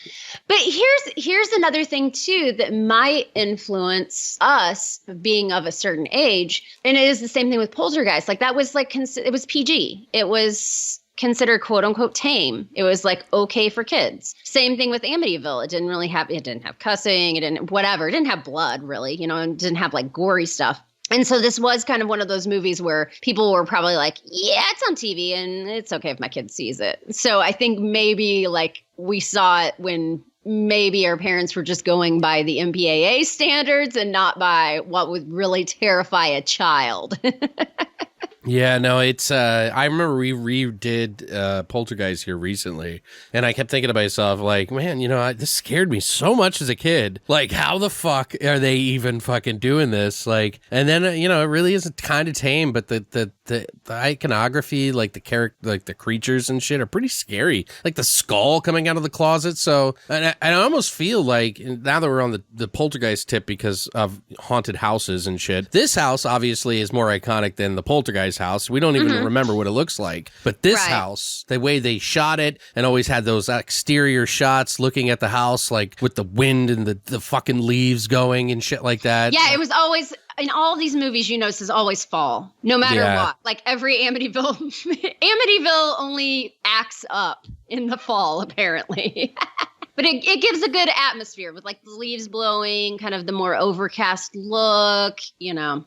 But here's another thing too that might influence us being of a certain age. And it is the same thing with Poltergeist. Like that was like, it was PG. It was considered quote unquote tame. It was like okay for kids. Same thing with Amityville. It didn't have cussing. It didn't have blood really, you know, and didn't have like gory stuff. And so this was kind of one of those movies where people were probably like, yeah, it's on TV and it's okay if my kid sees it. So I think maybe like we saw it when maybe our parents were just going by the MPAA standards and not by what would really terrify a child. Yeah, no, it's, I remember we redid Poltergeist here recently, and I kept thinking to myself, like, man, you know, this scared me so much as a kid. Like, how the fuck are they even fucking doing this? Like, and then, you know, it really is kind of tame, but the iconography, like the character, like the creatures and shit are pretty scary. Like the skull coming out of the closet. So, and I almost feel like, now that we're on the Poltergeist tip because of haunted houses and shit, this house obviously is more iconic than the Poltergeist house. We don't even remember what it looks like. But this house, the way they shot it and always had those exterior shots looking at the house, like with the wind and the fucking leaves going and shit like that. Yeah, it was always, in all these movies, you notice is always fall, no matter what. Like every Amityville only acts up in the fall, apparently. But it gives a good atmosphere with like the leaves blowing, kind of the more overcast look, you know.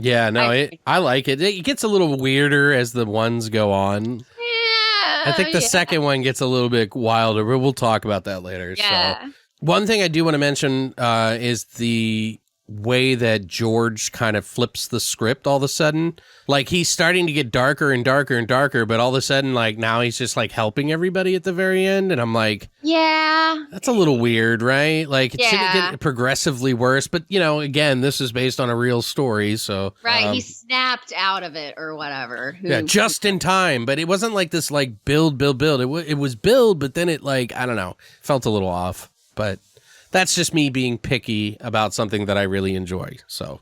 Yeah, no, I like it. It gets a little weirder as the ones go on. Yeah. I think the second one gets a little bit wilder, but we'll talk about that later. Yeah. So, one thing I do want to mention is the way that George kind of flips the script all of a sudden. Like, he's starting to get darker and darker and darker, but all of a sudden, like, now he's just, like, helping everybody at the very end, and I'm like... Yeah. That's a little weird, right? Like, it shouldn't get progressively worse, but, you know, again, this is based on a real story, so... Right, he snapped out of it, or whatever. Yeah, just in time, but it wasn't like this, like, build. It was build, but then it, like, I don't know, felt a little off, but... That's just me being picky about something that I really enjoy. So,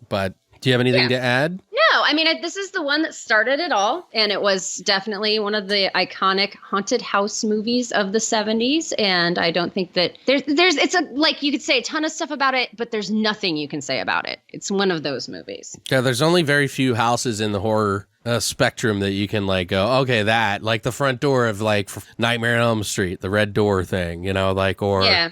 but do you have anything to add? No, I mean, this is the one that started it all. And it was definitely one of the iconic haunted house movies of the 70s. And I don't think that it's like you could say a ton of stuff about it, but there's nothing you can say about it. It's one of those movies. Yeah, there's only very few houses in the horror spectrum that you can like go, okay, that, like the front door of like Nightmare on Elm Street, the red door thing, you know, like, or... Yeah.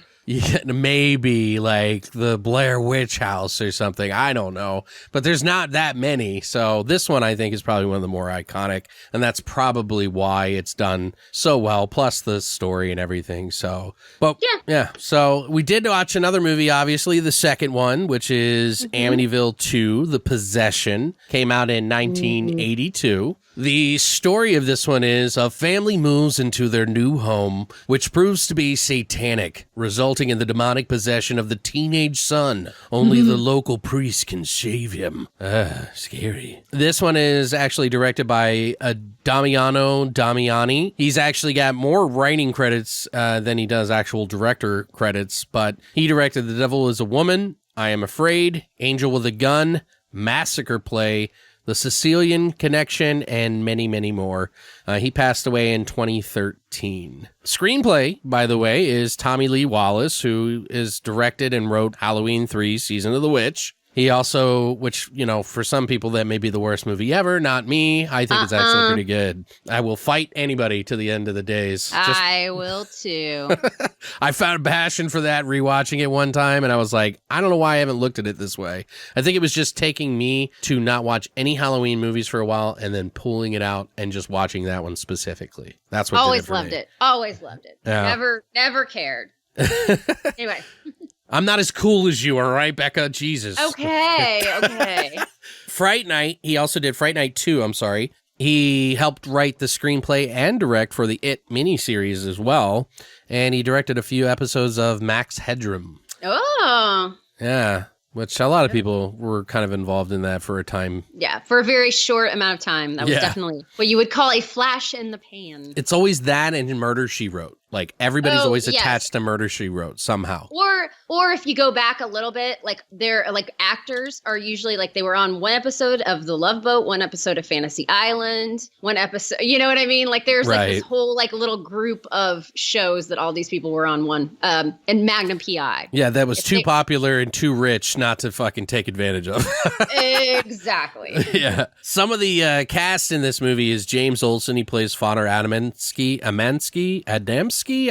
Maybe like the Blair Witch House or something. I don't know. But there's not that many. So this one I think is probably one of the more iconic. And that's probably why it's done so well. Plus the story and everything. So, but yeah. So we did watch another movie, obviously, the second one, which is Amityville 2, The Possession. Came out in 1982. The story of this one is a family moves into their new home, which proves to be satanic, resulting in the demonic possession of the teenage son. Only the local priest can save him. Scary. This one is actually directed by Damiano Damiani. He's actually got more writing credits than he does actual director credits, but he directed The Devil is a Woman, I Am Afraid, Angel with a Gun, Massacre Play, The Sicilian Connection, and many, many more. He passed away in 2013. Screenplay, by the way, is Tommy Lee Wallace, who is directed and wrote Halloween 3, Season of the Witch. He also, which, you know, for some people that may be the worst movie ever, not me. I think it's actually pretty good. I will fight anybody to the end of the days. I will too. I found a passion for that rewatching it one time, and I was like, I don't know why I haven't looked at it this way. I think it was just taking me to not watch any Halloween movies for a while and then pulling it out and just watching that one specifically. That's what Always did it for loved me. it. Always loved it. Yeah. Never cared. Anyway. I'm not as cool as you, all right, Becca? Jesus. Okay. Fright Night. He also did Fright Night 2, I'm sorry. He helped write the screenplay and direct for the It miniseries as well. And he directed a few episodes of Max Headroom. Oh. Yeah, which a lot of people were kind of involved in that for a time. Yeah, for a very short amount of time. That was definitely what you would call a flash in the pan. It's always that and Murder, She Wrote. Like, everybody's always attached to Murder, She Wrote somehow. Or if you go back a little bit, like they're like actors are usually like they were on one episode of The Love Boat, one episode of Fantasy Island, one episode, you know what I mean? Like there's like this whole like little group of shows that all these people were on one, and Magnum PI. Yeah, that was too popular and too rich not to fucking take advantage of. Exactly. Yeah. Some of the cast in this movie is James Olsen. He plays Father Adamski.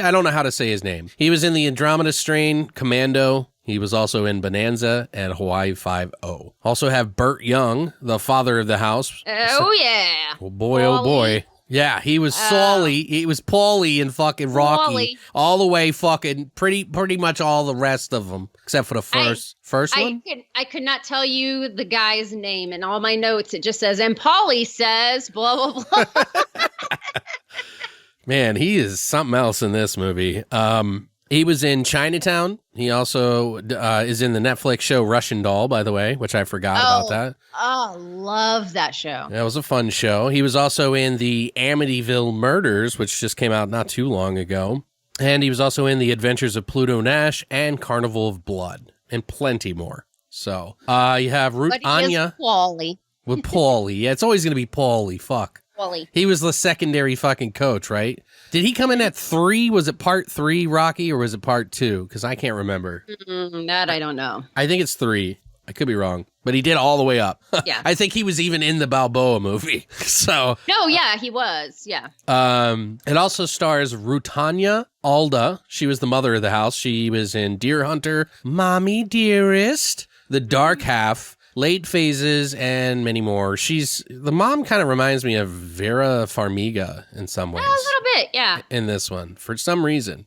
I don't know how to say his name. He was in the Andromeda Strain, Commando. He was also in Bonanza and Hawaii Five-0. Also have Burt Young, the father of the house. Oh, yeah. Oh, boy, oh, boy. Yeah, he was Sully. He was Paulie in fucking Rocky. Paulie. All the way fucking pretty much all the rest of them, except for the first one. I could not tell you the guy's name. In all my notes, it just says, and Paulie says, blah, blah, blah. Man, he is something else in this movie. He was in Chinatown. He also is in the Netflix show Russian Doll, by the way, which I forgot about that. Oh, love that show. That was a fun show. He was also in the Amityville Murders, which just came out not too long ago. And he was also in The Adventures of Pluto Nash and Carnival of Blood, and plenty more. So you have Anya. Paulie. With Paulie. Yeah, it's always going to be Paulie. Fuck. Paulie. He was the secondary fucking coach, right? Did he come in at 3? Was it part 3, Rocky, or was it part 2? Because I can't remember. That I don't know. I think it's 3. I could be wrong. But he did all the way up. Yeah. I think he was even in the Balboa movie. So. No, yeah, he was. Yeah. It also stars Rutanya Alda. She was the mother of the house. She was in Deer Hunter, Mommy Dearest, The Dark Half, Late Phases, and many more. The mom kind of reminds me of Vera Farmiga in some ways. A little bit, yeah. In this one, for some reason.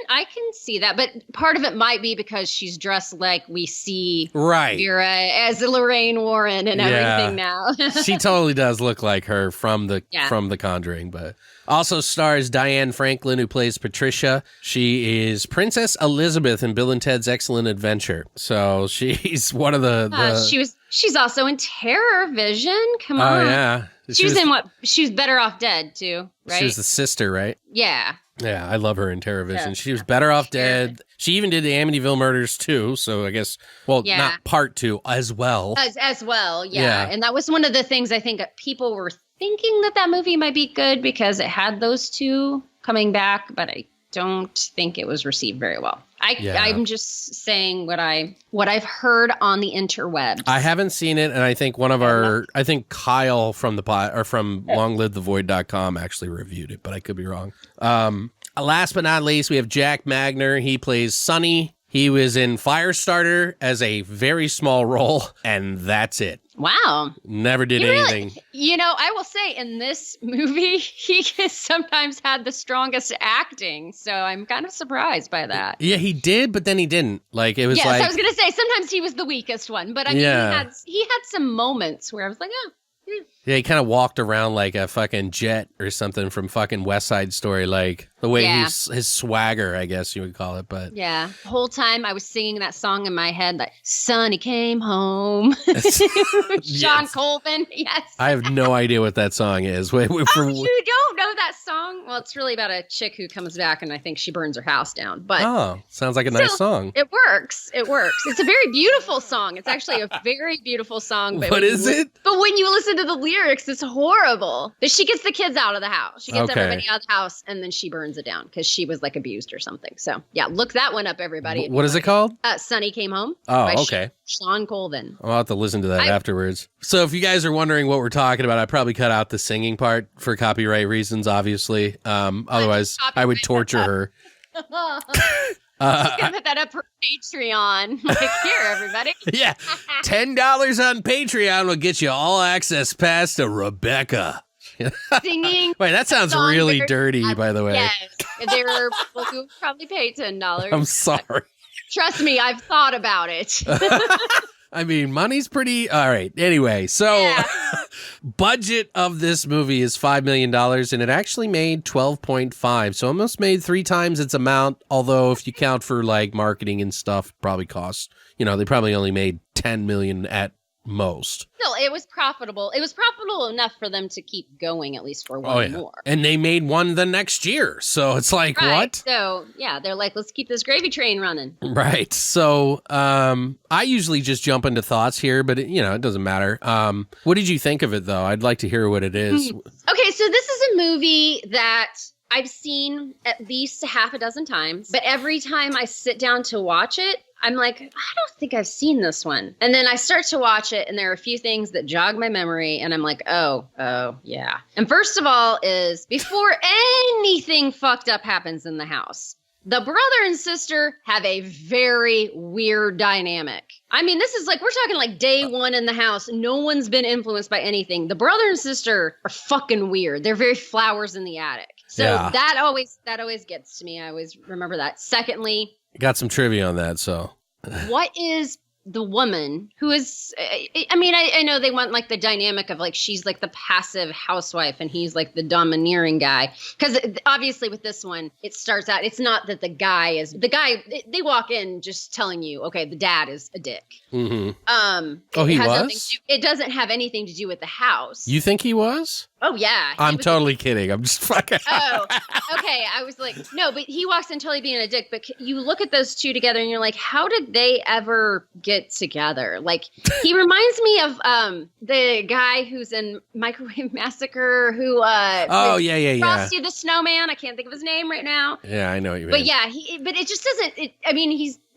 I can see that, but part of it might be because she's dressed like we see Vera as Lorraine Warren and everything now. She totally does look like her from the Conjuring, but also stars Diane Franklin, who plays Patricia. She is Princess Elizabeth in Bill and Ted's Excellent Adventure. So she's one of the she's also in Terror Vision. Come on. Oh yeah. She was in what? She was Better Off Dead too, right? She was the sister, right? Yeah. Yeah, I love her in Terror Vision. She was Better Off Dead. She even did the Amityville Murders too, so I guess, not part 2 as well. As well, yeah. And that was one of the things I think people were thinking that movie might be good because it had those two coming back, but I don't think it was received very well. I'm just saying what I've heard on the interwebs. I haven't seen it, and I think I think Kyle from from longlivethevoid.com actually reviewed it, but I could be wrong. Last but not least, we have Jack Magner. He plays Sonny. He was in Firestarter as a very small role, and that's it. Wow. Never did anything. I will say in this movie, he sometimes had the strongest acting. So I'm kind of surprised by that. Yeah, he did, but then he didn't. Like, it was I was going to say, sometimes he was the weakest one. But I mean, he had some moments where I was like, Yeah, he kind of walked around like a fucking jet or something from fucking West Side Story, like the way his swagger, I guess you would call it. But yeah, the whole time I was singing that song in my head, like Sonny came home. Sean Colvin, yes. I have no idea what that song is. You don't know that song? Well, it's really about a chick who comes back and I think she burns her house down. But sounds like a nice song. It works. It's a very beautiful song. It's actually a very beautiful song. But what is it? But when you listen to the lyrics, it's horrible. But she gets the kids out of the house. She gets everybody out of the house, and then she burns it down because she was like abused or something. So yeah, look that one up, everybody. What is it called? Sonny Came Home. Oh, okay. Sean Colvin. I'll have to listen to that afterwards. So if you guys are wondering what we're talking about, I probably cut out the singing part for copyright reasons, obviously. Otherwise, I would torture her. She's gonna put that up for Patreon. Like, here, everybody. Yeah. $10 on Patreon will get you all access pass to Rebecca. Singing. Wait, that sounds really dirty, by the way. Yes. There are people who probably paid $10. I'm sorry. Trust me, I've thought about it. I mean, money's pretty... All right. Anyway, so budget of this movie is $5 million, and it actually made 12.5, so almost made 3 times its amount, although if you count for, like, marketing and stuff, probably costs... they probably only made $10 million at most. Still, it was profitable. It was profitable enough for them to keep going at least for one more. And they made one the next year. So it's like, what? So, yeah, they're like, let's keep this gravy train running. Right. So I usually just jump into thoughts here, but, it doesn't matter. What did you think of it, though? I'd like to hear what it is. Okay, so this is a movie that I've seen at least half a dozen times, but every time I sit down to watch it, I'm like, I don't think I've seen this one. And then I start to watch it, and there are a few things that jog my memory, and I'm like, oh, yeah. And first of all is, before anything fucked up happens in the house, the brother and sister have a very weird dynamic. I mean, this is like, we're talking like day one in the house. No one's been influenced by anything. The brother and sister are fucking weird. They're very flowers in the attic. So that always gets to me. I always remember that. Secondly, got some trivia on that, so. What is the woman who is, I mean, I know they want like the dynamic of like, she's like the passive housewife and he's like the domineering guy. Because obviously with this one, it starts out, it's not that the guy, they walk in just telling you, okay, the dad is a dick. Mm-hmm. He was? It doesn't have anything to do with the house. You think he was? Oh, yeah. I'm totally kidding. I'm just fucking. Oh, okay. I was like, no, but he walks in totally being a dick. But you look at those two together and you're like, how did they ever get together? Like, he reminds me of the guy who's in Microwave Massacre who. Frosty the Snowman. I can't think of his name right now. Yeah, I know what you mean. But yeah, but it just doesn't.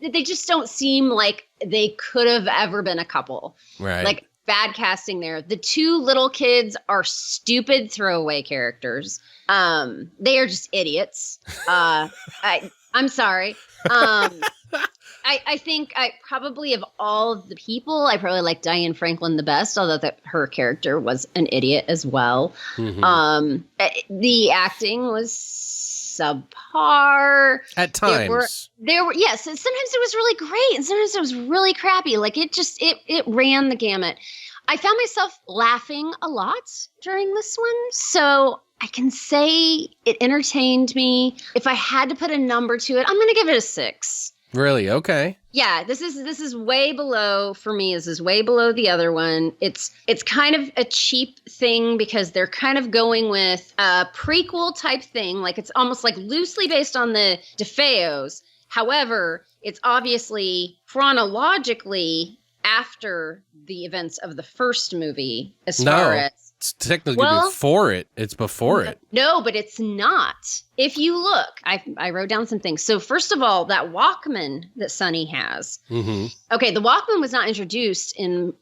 They just don't seem like they could have ever been a couple. Right. Like, bad casting there. The two little kids are stupid throwaway characters. They are just idiots. I'm sorry. I think I probably of all of the people, I probably like Diane Franklin the best, although her character was an idiot as well. Mm-hmm. The acting was subpar at times. There were yes. Sometimes it was really great, and sometimes it was really crappy. Like it ran the gamut. I found myself laughing a lot during this one, so I can say it entertained me. If I had to put a number to it, I'm going to give it a 6. Really? Okay. Yeah, this is way below for me. This is way below the other one. It's kind of a cheap thing because they're kind of going with a prequel type thing. Like it's almost like loosely based on the DeFeos. However, it's obviously chronologically after the events of the first movie as far as it's technically before it. It's before it. No, but it's not. If you look, I wrote down some things. So first of all, that Walkman that Sonny has. Mm-hmm. Okay, the Walkman was not introduced in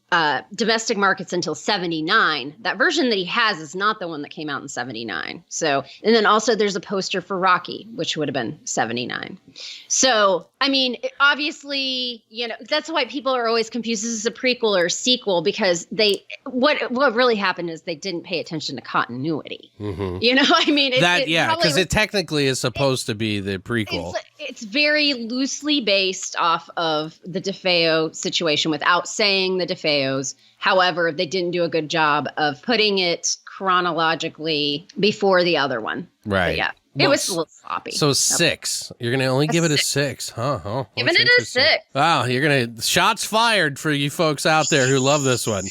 domestic markets until 79. That version that he has is not the one that came out in 79. So, and then also there's a poster for Rocky, which would have been 79. So, I mean, obviously, that's why people are always confused. This is a prequel or a sequel because what really happened is they didn't pay attention to continuity. Mm-hmm. I mean, because technically is supposed to be the prequel. It's very loosely based off of the DeFeo situation without saying the DeFeos. However, they didn't do a good job of putting it chronologically before the other one. Right. But yeah. It was a little sloppy. So 6. You're going to only give it a 6, huh? Oh, giving it a 6. Wow, you're going to... Shots fired for you folks out there who love this one.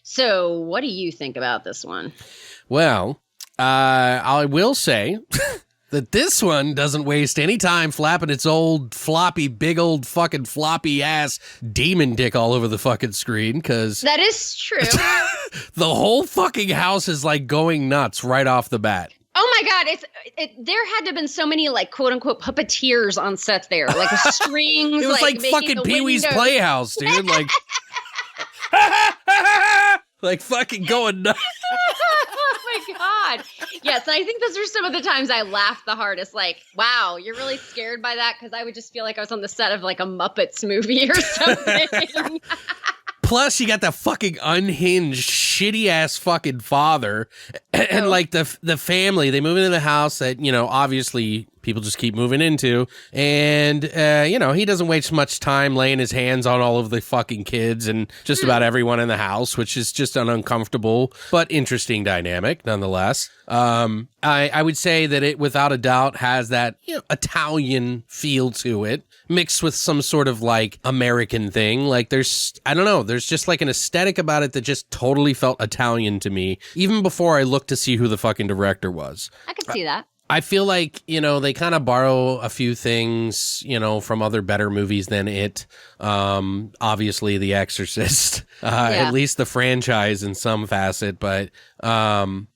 So what do you think about this one? Well, I will say that this one doesn't waste any time flapping its old floppy, big old fucking floppy ass demon dick all over the fucking screen, because... That is true. The whole fucking house is like going nuts right off the bat. Oh my God! There had to have been so many like quote unquote puppeteers on set there, like with strings. It was like fucking Pee Wee's Playhouse, dude. Like, like fucking going nuts. Oh my God! Yes, I think those are some of the times I laughed the hardest. Like, wow, you're really scared by that? Because I would just feel like I was on the set of like a Muppets movie or something. Plus, you got the fucking unhinged, shitty ass fucking father, and like the family. They move into the house that, you know, obviously people just keep moving into, and you know, he doesn't waste much time laying his hands on all of the fucking kids and just about everyone in the house, which is just an uncomfortable but interesting dynamic nonetheless. I would say that it without a doubt has that, you know, Italian feel to it, mixed with some sort of like American thing. Like there's just like an aesthetic about it that just totally felt Italian to me, even before I looked to see who the fucking director was. I could see that. I feel like, you know, they kind of borrow a few things, you know, from other better movies than it. Obviously, The Exorcist, at least the franchise in some facet, but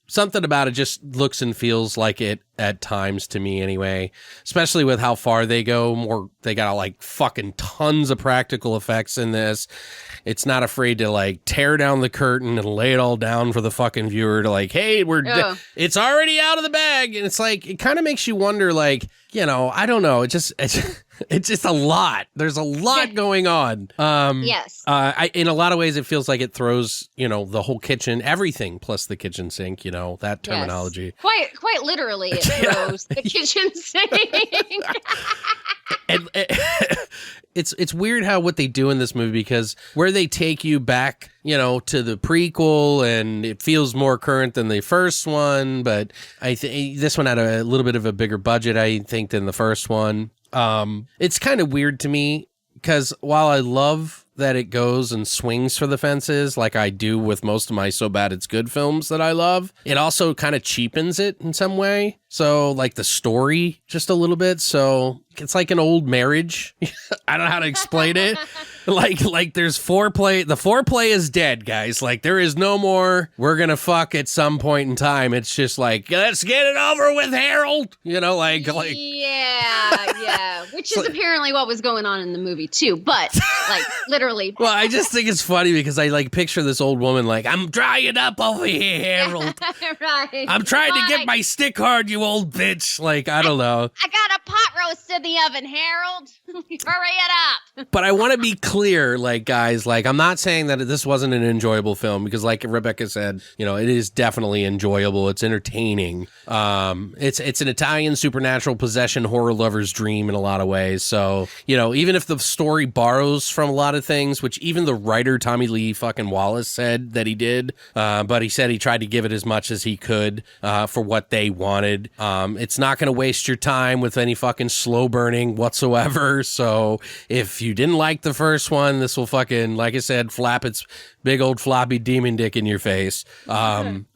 something about it just looks and feels like it at times to me anyway, especially with how far they go. They got like fucking tons of practical effects in this. It's not afraid to like tear down the curtain and lay it all down for the fucking viewer to like, hey, it's already out of the bag. And it's like, it kind of makes you wonder, like, you know, I don't know. It's just a lot. There's a lot going on. Yes. In a lot of ways, it feels like it throws, you know, the whole kitchen, everything plus the kitchen sink, you know, that terminology. Yes. Quite literally, it throws the kitchen sink. And it's weird how what they do in this movie, because where they take you back, you know, to the prequel, and it feels more current than the first one, but I think this one had a little bit of a bigger budget, I think, than the first one. It's kind of weird to me, because while I love that it goes and swings for the fences like I do with most of my So Bad It's Good films that I love, it also kind of cheapens it in some way. So like the story just a little bit. So it's like an old marriage. I don't know how to explain it. Like there's foreplay. The foreplay is dead, guys. Like there is no more, we're going to fuck at some point in time. It's just like, let's get it over with, Harold. You know, like. Yeah. Which is apparently what was going on in the movie too. But like literally. Well, I just think it's funny because I like picture this old woman like, I'm drying up over here, Harold. Right. I'm trying to get my stick hard, you old bitch. Like, I don't know. I got a pot roast in the oven, Harold. Hurry it up. But I want to be clear, like, guys, like, I'm not saying that this wasn't an enjoyable film, because like Rebecca said, you know, it is definitely enjoyable. It's entertaining. It's an Italian supernatural possession horror lover's dream in a lot of ways. So, you know, even if the story borrows from a lot of things, which even the writer Tommy Lee fucking Wallace said that he did, but he said he tried to give it as much as he could for what they wanted. It's not going to waste your time with any fucking slow burning whatsoever. So if you didn't like the first one, this will fucking, like I said, flap its big old floppy demon dick in your face.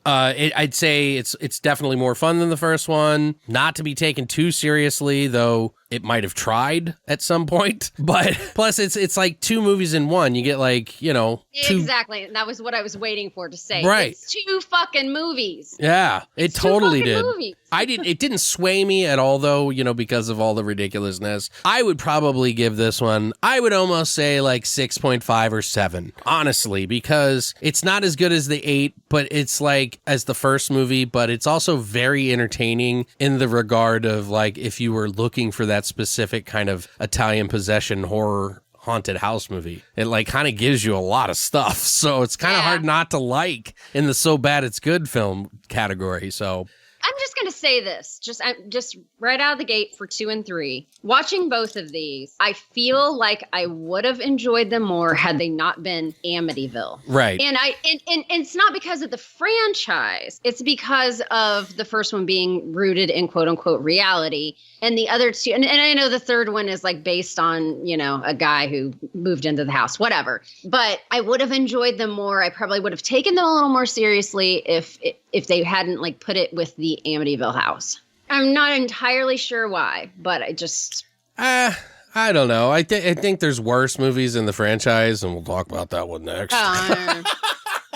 I'd say it's definitely more fun than the first one. Not to be taken too seriously, though it might have tried at some point. But plus, it's like two movies in one. You get like, you know, exactly. That was what I was waiting for to say. Right. It's two fucking movies. Yeah, it totally did. Movies. It didn't sway me at all, though, you know, because of all the ridiculousness. I would probably give this one, I would almost say like 6.5 or 7, honestly, because it's not as good as the 8, but it's like as the first movie, but it's also very entertaining in the regard of like, if you were looking for that specific kind of Italian possession horror haunted house movie, it like kind of gives you a lot of stuff. So it's kind of hard not to like in the So Bad It's Good film category. So I'm just going to say this, just right out of the gate for 2 and 3. Watching both of these, I feel like I would have enjoyed them more had they not been Amityville. Right. And it's not because of the franchise. It's because of the first one being rooted in quote unquote reality. And the other two, and I know the third one is like based on, a guy who moved into the house, whatever. But I would have enjoyed them more. I probably would have taken them a little more seriously if they hadn't like put it with the Amityville house. I'm not entirely sure why, but I just... I don't know. I think there's worse movies in the franchise, and we'll talk about that one next. Yeah.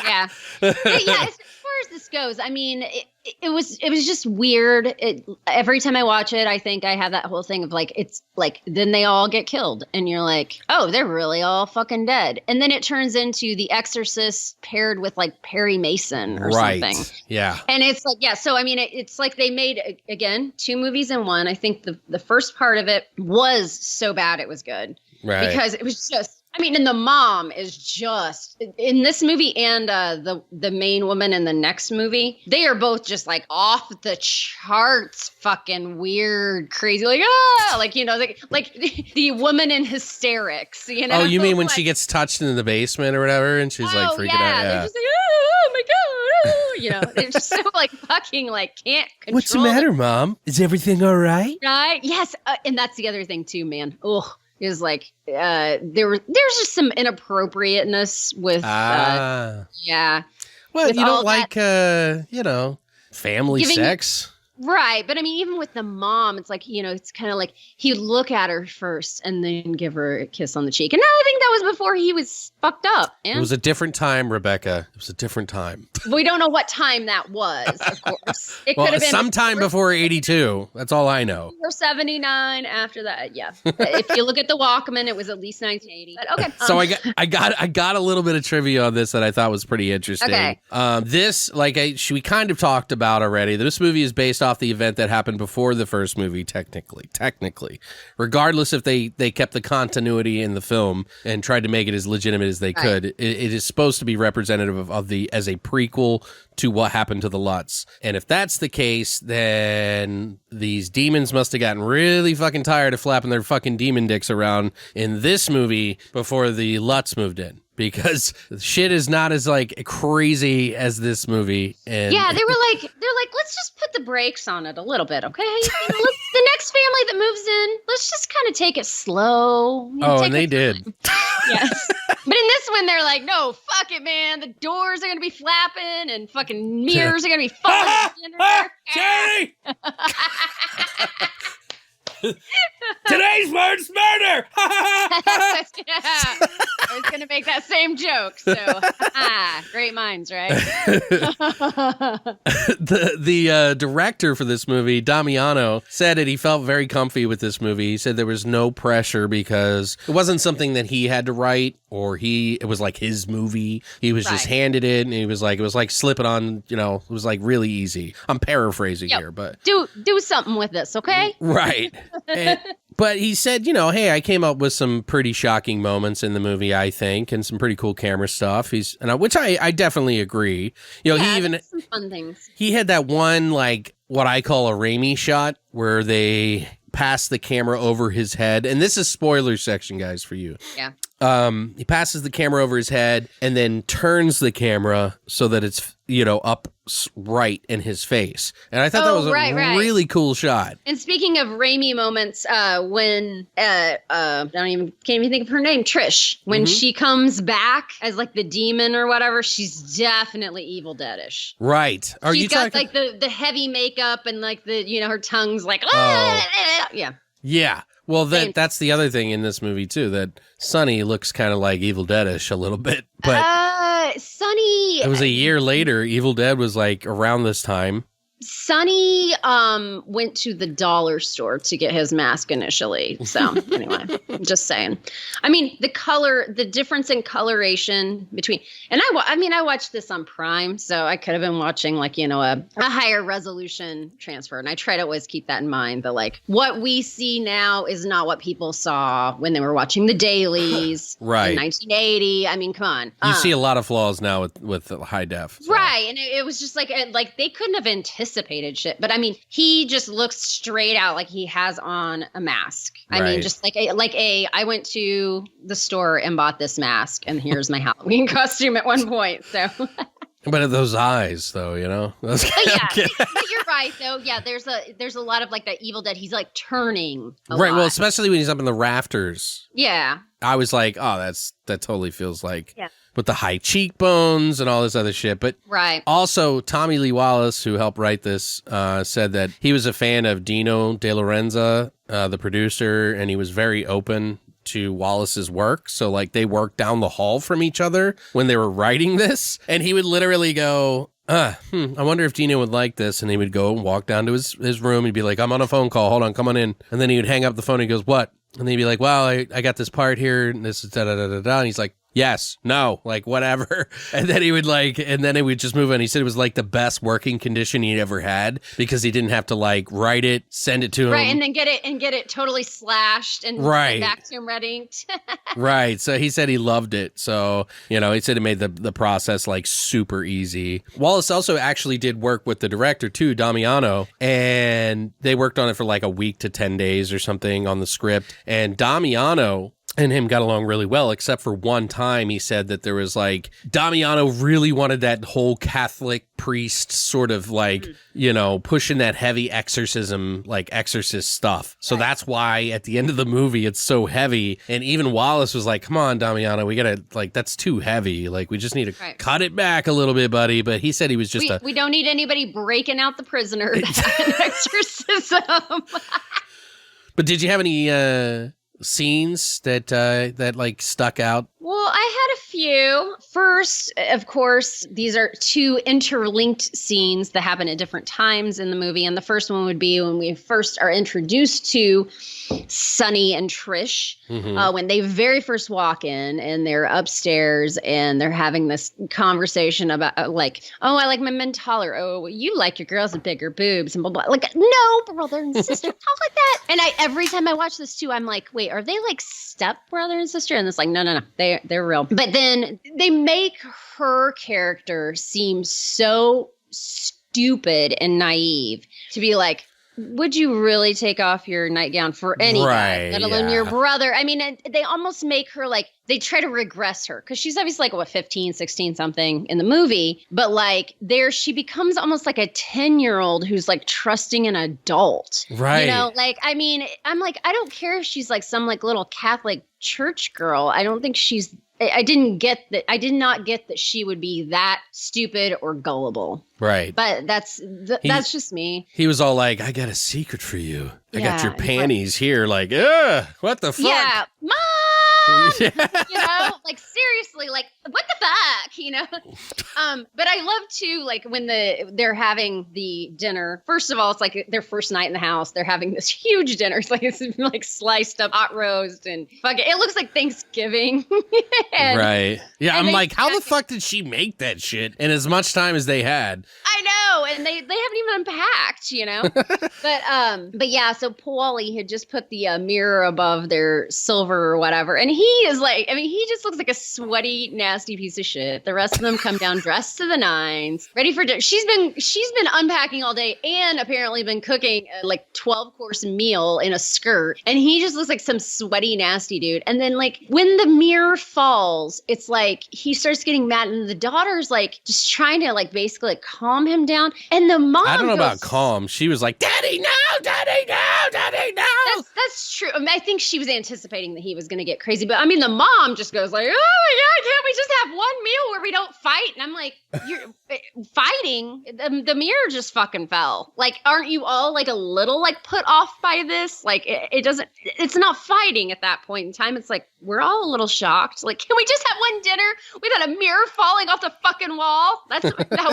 Yeah, as far as this goes, I mean, it was just weird. Every time I watch it, I think I have that whole thing of like, it's like, then they all get killed. And you're like, oh, they're really all fucking dead. And then it turns into The Exorcist paired with like Perry Mason or something. Yeah. And it's like, yeah. So, I mean, it's like they made, again, 2 movies in one. I think the first part of it was so bad it was good. Right. Because it was just, I mean, and the mom is just in this movie and the main woman in the next movie. They are both just like off the charts, fucking weird, crazy, like like the woman in hysterics. Oh, you mean when she gets touched in the basement or whatever, and she's like freaking out? Yeah, they're just like, oh my god, they're just so like fucking like can't control. What's the matter, Mom? Is everything all right? Right? Yes, and that's the other thing too, man. Oh. Is like there's just some inappropriateness with yeah. Well, with you don't like family sex. Right. But I mean, even with the mom, it's like, it's kind of like he'd look at her first and then give her a kiss on the cheek. And I think that was before he was fucked up. Man. It was a different time, Rebecca. It was a different time. We don't know what time that was, of course. It could have been sometime before 82. That's all I know. Or 79 after that. Yeah. If you look at the Walkman, it was at least 1980. But okay. So I got a little bit of trivia on this that I thought was pretty interesting. Okay. This, we kind of talked about already. This movie is based off the event that happened before the first movie, technically. Regardless if they kept the continuity in the film and tried to make it as legitimate as they could, it is supposed to be representative as a prequel to what happened to the Lutz. And if that's the case, then these demons must have gotten really fucking tired of flapping their fucking demon dicks around in this movie before the Lutz moved in. Because shit is not as like crazy as this movie. And yeah, they're like, let's just put the brakes on it a little bit, okay? The next family that moves in, let's just kind of take it slow. And they did. Yes. But in this one, they're like, no, fuck it, man. The doors are going to be flapping and fucking mirrors are going to be falling. Jerry! Today's word's murder! I was going to make that same joke. So, great minds, right? The director for this movie, Damiano, said that he felt very comfy with this movie. He said there was no pressure because it wasn't something that he had to write or it was like his movie. He was just handed it and it was like slipping on, it was like really easy. I'm paraphrasing here, but do something with this, okay? Right. But he said, hey, I came up with some pretty shocking moments in the movie, I think, and some pretty cool camera stuff. Which I definitely agree. He even some fun things. He had that one like what I call a Raimi shot where they pass the camera over his head, and this is spoiler section, guys, for you. Yeah. He passes the camera over his head and then turns the camera so that it's, up right in his face. And I thought that was a really cool shot. And speaking of Raimi moments, when can't even think of her name, Trish, when she comes back as like the demon or whatever, she's definitely Evil Dead-ish. Right. She's got like the heavy makeup and like the, her tongue's like, yeah. Yeah. Well, that's the other thing in this movie, too, that Sonny looks kind of like Evil Dead-ish a little bit. But Sonny... It was a year later. Evil Dead was like around this time. Sonny went to the dollar store to get his mask initially. So anyway, just saying. I mean, the difference in coloration between, and I watched this on Prime, so I could have been watching like, a higher resolution transfer. And I try to always keep that in mind, that like what we see now is not what people saw when they were watching the dailies in 1980. I mean, come on. You see a lot of flaws now with high def. So. Right. And it was just like they couldn't have anticipated anticipated shit. But I mean, he just looks straight out like he has on a mask. I mean, just I went to the store and bought this mask, and here's my Halloween costume at one point. So. But those eyes, though, you know. But you're right, though. Yeah, there's a lot of like that Evil Dead. He's like turning. Right. Well, especially when he's up in the rafters. Yeah. I was like, oh, that totally feels like with the high cheekbones and all this other shit. But also, Tommy Lee Wallace, who helped write this, said that he was a fan of Dino De Lorenzo, the producer, and he was very open to Wallace's work. So like they worked down the hall from each other when they were writing this. And he would literally go, I wonder if Dino would like this. And he would go and walk down to his room. He'd be like, I'm on a phone call. Hold on, come on in. And then he would hang up the phone. And he goes, what? And then he'd be like, well, I got this part here. And this is da-da-da-da-da. And he's like, yes, no, like whatever. And then he would just move on. He said it was like the best working condition he'd ever had because he didn't have to like write it, send it to him. Right. And then get it totally slashed and back to him ready. Right. So he said he loved it. So, you know, he said it made the process like super easy. Wallace also actually did work with the director too, Damiano, and they worked on it for like a week to 10 days or something on the script. And Damiano and him got along really well, except for one time he said that there was like, Damiano really wanted that whole Catholic priest sort of like, you know, pushing that heavy exorcism, like exorcist stuff. So that's why at the end of the movie, it's so heavy. And even Wallace was like, come on, Damiano, we gotta, like, that's too heavy. Like, we just need to cut it back a little bit, buddy. But he said he was just we don't need anybody breaking out the prisoner to have an exorcism. But did you have any, scenes that like stuck out? Well, I had a few. First, of course, these are two interlinked scenes that happen at different times in the movie. And the first one would be when we first are introduced to Sonny and Trish, when they very first walk in and they're upstairs and they're having this conversation about like, oh, I like my men taller. Oh, you like your girls with bigger boobs and blah, blah. Like, no, brother and sister, talk like that. And every time I watch this too, I'm like, wait, are they like step brother and sister? And it's like, no, they're real. But then they make her character seem so stupid and naive to be like, would you really take off your nightgown for any guy, let alone your brother? I mean, they almost make her like, they try to regress her because she's obviously like, 15, 16 something in the movie. But like there, she becomes almost like a 10-year-old who's like trusting an adult. Right. You know, like, I mean, I'm like, I don't care if she's like some like little Catholic church girl. I don't think she's, I did not get that she would be that stupid or gullible. Right. But that's just me. He was all like, I got a secret for you. I got your panties here. Like, what the fuck? Yeah. Mom! You know, like seriously, like what the fuck, you know? But I love too, like when they're having the dinner. First of all, it's like their first night in the house. They're having this huge dinner. It's like sliced up hot roast and fucking, it looks like Thanksgiving. Right. Yeah, I'm like, how the fuck did she make that shit in as much time as they had? I know, and they haven't even unpacked, you know? But yeah, so Paulie had just put the mirror above their silver or whatever, and he is like, I mean, he just looks like a sweaty, nasty piece of shit. The rest of them come down dressed to the nines, ready for dinner. She's been unpacking all day and apparently been cooking a like 12-course meal in a skirt, and he just looks like some sweaty, nasty dude. And then like when the mirror falls, it's like he starts getting mad, and the daughter's like just trying to like basically like calm him down, and the mom I don't know about calm. She was like, Daddy, no, Daddy, no, Daddy, no. That's true. I mean, I think she was anticipating that he was going to get crazy, but I mean, the mom just goes like, oh my God, can't we just have one meal where we don't fight? And I'm like, you're fighting? The mirror just fucking fell. Like, aren't you all like a little like put off by this? Like, it's not fighting at that point in time. It's like, we're all a little shocked. Like, can we just have one dinner without a mirror falling off the fucking wall? That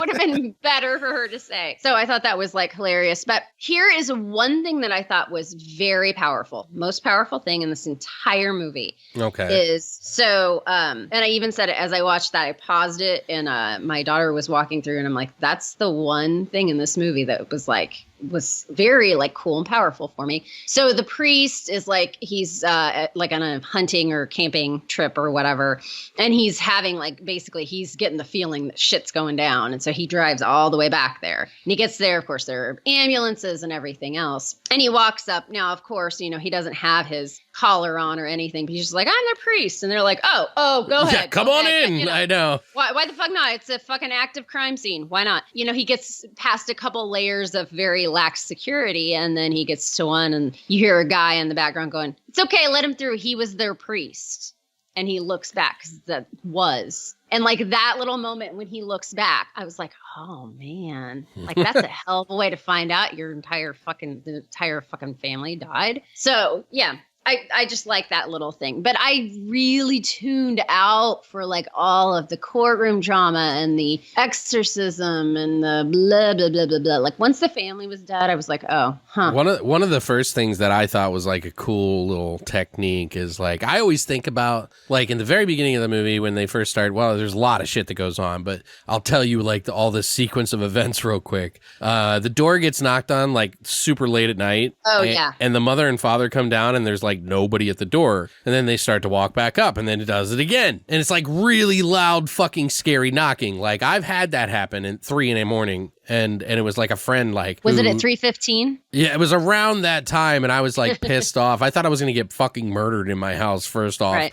would have been better for her to say. So I thought that was like hilarious. But here is one thing that I thought was very powerful. Most powerful thing in this entire movie. Okay. Is so, and I even said it as I watched that, I paused it and my daughter was walking through and I'm like, that's the one thing in this movie that was like, was very like cool and powerful for me. So the priest is like, he's like on a hunting or camping trip or whatever. And he's having like, basically he's getting the feeling that shit's going down. And so he drives all the way back there. And he gets there, of course, there are ambulances and everything else. And he walks up. Now, of course, you know, he doesn't have his collar on or anything, but he's just like, I'm the priest. And they're like, oh, go ahead. Yeah, come on in. You know, I know. Why the fuck not? It's a fucking active crime scene. Why not? You know, he gets past a couple layers of very lax security, and then he gets to one, and you hear a guy in the background going, it's okay, let him through. He was their priest. And he looks back, because that was. And like that little moment when he looks back, I was like, oh man, like that's a hell of a way to find out the entire fucking family died. So yeah. I just like that little thing, but I really tuned out for like all of the courtroom drama and the exorcism and the blah, blah, blah, blah, blah. Like once the family was dead, I was like, oh, huh. One of the first things that I thought was like a cool little technique is like, I always think about like in the very beginning of the movie when they first started, well, there's a lot of shit that goes on, but I'll tell you like all this sequence of events real quick. The door gets knocked on like super late at night. Oh, yeah. And the mother and father come down and there's like nobody at the door, and then they start to walk back up, and then it does it again, and it's like really loud fucking scary knocking. Like I've had that happen at 3 a.m, and it was like a friend like was it at 3:15? Yeah, it was around that time, and I was like pissed off. I thought I was gonna get fucking murdered in my house first off, right.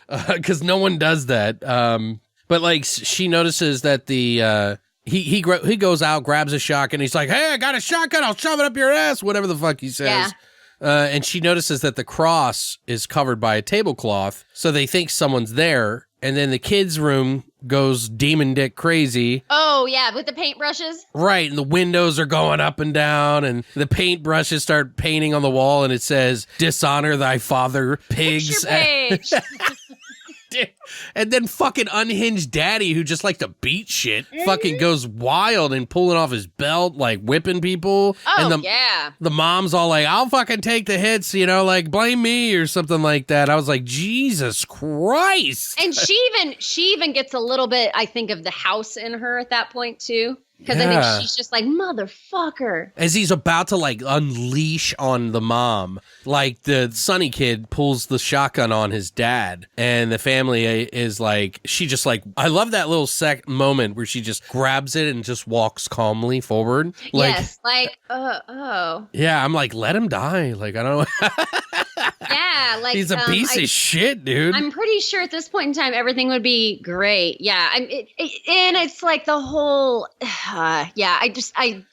Because no one does that. But like she notices that the he goes out, grabs a shotgun, he's like, hey, I got a shotgun, I'll shove it up your ass, whatever the fuck he says. Yeah. And she notices that the cross is covered by a tablecloth, so they think someone's there. And then the kids' room goes demon dick crazy. Oh, yeah, with the paintbrushes? Right, and the windows are going up and down, and the paintbrushes start painting on the wall, and it says, dishonor thy father, pigs. Picture page. And then fucking unhinged daddy who just like to beat shit fucking goes wild and pulling off his belt, like whipping people. Oh, and yeah. The mom's all like, I'll fucking take the hits, you know, like blame me or something like that. I was like, Jesus Christ. And she even gets a little bit, I think, of the house in her at that point too. Because I Yeah. think she's just like, motherfucker. As he's about to like unleash on the mom, like the Sonny kid pulls the shotgun on his dad, and the family is like, she just like, I love that little moment where she just grabs it and just walks calmly forward. Like, Yes, like, oh. yeah, I'm like, let him die. Like, I don't know. Yeah, like He's a piece of shit, dude. I'm pretty sure at this point in time everything would be great. Yeah, and it's like the whole. I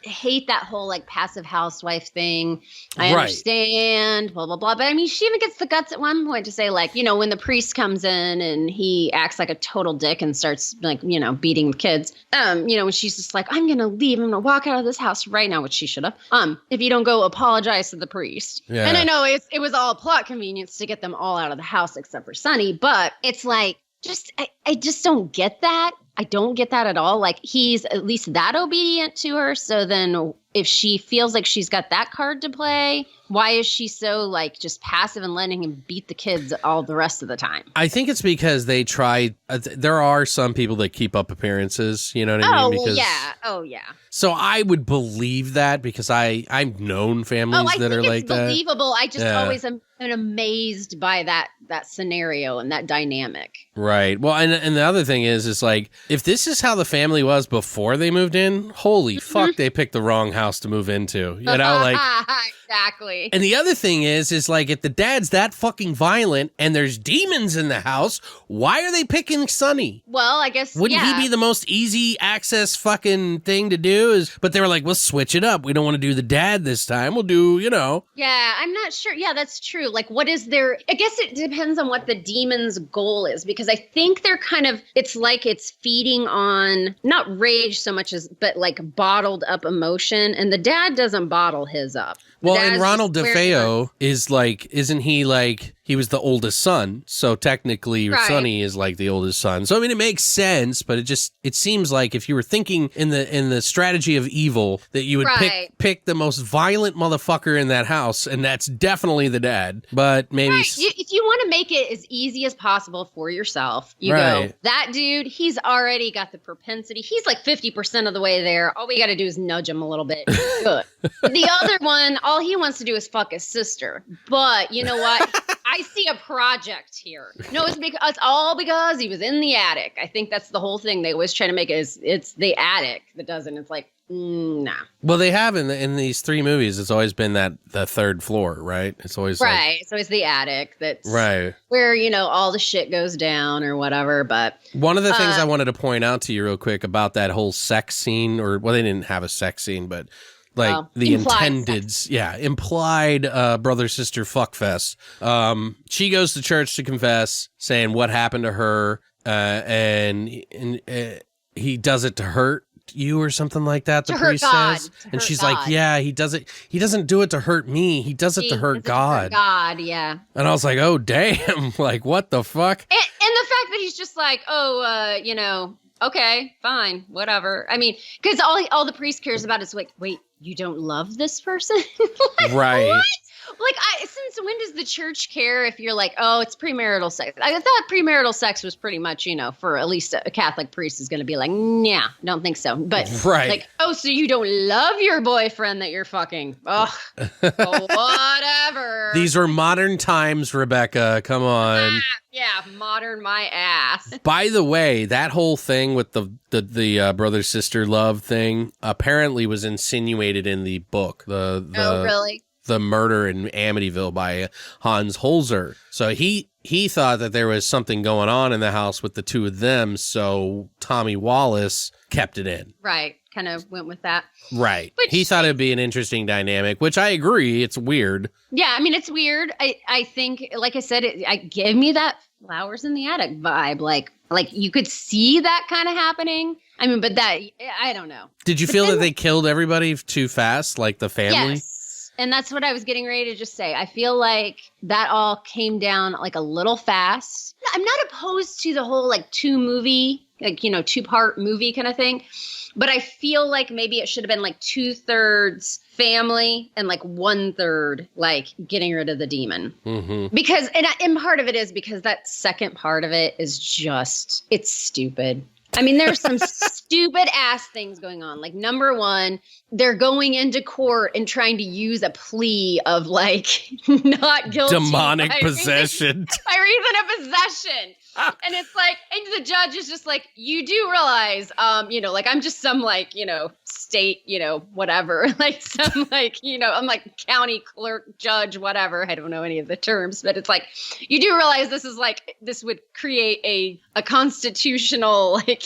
hate that whole like passive housewife thing. I Right. understand, blah blah blah. But I mean, she even gets the guts at one point to say like, you know, when the priest comes in and he acts like a total dick and starts like, you know, beating the kids. You know, when she's just like, I'm gonna leave. I'm gonna walk out of this house right now, which she should have. If you don't go apologize to the priest. Yeah. And I know it was all plot convenience to get them all out of the house except for Sonny, but it's like I just don't get that. I don't get that at all. Like he's at least that obedient to her. So then if she feels like she's got that card to play, why is she so like just passive and letting him beat the kids all the rest of the time? I think it's because they try. There are some people that keep up appearances. You know what I mean? Because, yeah. Oh, yeah. So I would believe that because I've known families that are like that. I think it's believable. I just always am amazed by that scenario and that dynamic. Right. Well, and the other thing is like, if this is how the family was before they moved in, holy fuck, they picked the wrong house to move into. You know, like. Exactly. And the other thing is like, if the dad's that fucking violent and there's demons in the house, why are they picking Sonny? Well, I guess, Wouldn't he be the most easy access fucking thing to do? But they were like, we'll switch it up. We don't want to do the dad this time. We'll do, you know. Yeah, I'm not sure. Yeah, that's true. Like, what is their, I guess it depends on what the demon's goal is, because I think they're kind of, it's like it's feeding on, not rage so much as, but like bottled up emotion. And the dad doesn't bottle his up. Well, and Ronald DeFeo is like, isn't he like, he was the oldest son. So technically Sonny is like the oldest son. So I mean, it makes sense, but it seems like if you were thinking in the strategy of evil, that you would pick the most violent motherfucker in that house, and that's definitely the dad. But maybe if you want to make it as easy as possible for yourself, you go, that dude, he's already got the propensity. He's like 50% of the way there. All we got to do is nudge him a little bit. Good. The other one, all he wants to do is fuck his sister. But you know what? I see a project here. No, it's all because he was in the attic. I think that's the whole thing. They always try to make it it's the attic that does it. It's like, nah. Well, they have in these 3 movies, it's always been the third floor, right? It's always it's always the attic that's where, all the shit goes down or whatever. But one of the things I wanted to point out to you real quick about that whole sex scene, they didn't have a sex scene, but the implied brother-sister fuckfest. She goes to church to confess, saying what happened to her, and he does it to hurt you or something like that. The priest says, and she's like, "Yeah, he does it. He doesn't do it to hurt me. He does it to hurt God." God, yeah. And I was like, "Oh, damn! Like, what the fuck?" And the fact that he's just like, okay, fine, whatever. I mean, because all the priest cares about is like, wait, you don't love this person? Like, right. What? Like, since when does the church care if you're like, oh, it's premarital sex? I thought premarital sex was pretty much, for at least a Catholic priest is going to be like, nah, don't think so. But like, oh, so you don't love your boyfriend that you're fucking? Ugh, whatever. These are modern times, Rebecca. Come on. Yeah, modern my ass. By the way, that whole thing with the brother-sister love thing apparently was insinuated in the book. Oh, really? The Murder in Amityville by Hans Holzer. So he thought that there was something going on in the house with the two of them, so Tommy Wallace kept it in. Right. Kind of went with that. Right. He thought it'd be an interesting dynamic, which I agree. It's weird. Yeah, I mean, it's weird. I think, like I said, it gave me that flowers in the attic vibe. Like you could see that kind of happening. I mean, but that, I don't know. Did you feel that they killed everybody too fast, like the family? Yes. And that's what I was getting ready to just say. I feel like that all came down like a little fast. I'm not opposed to the whole like 2-part movie kind of thing. But I feel like maybe it should have been like 2/3 family and like 1/3 like getting rid of the demon. Mm-hmm. Because, and part of it is because that second part of it is just, it's stupid. I mean, there's some stupid ass things going on. Like, number one, they're going into court and trying to use a plea of like not guilty. Demonic possession. By reason of possession. And it's like, and the judge is just like, you do realize, like I'm just some like, state, whatever, like some like, I'm like county clerk, judge, whatever. I don't know any of the terms, but it's like, you do realize this is like, this would create a constitutional, like,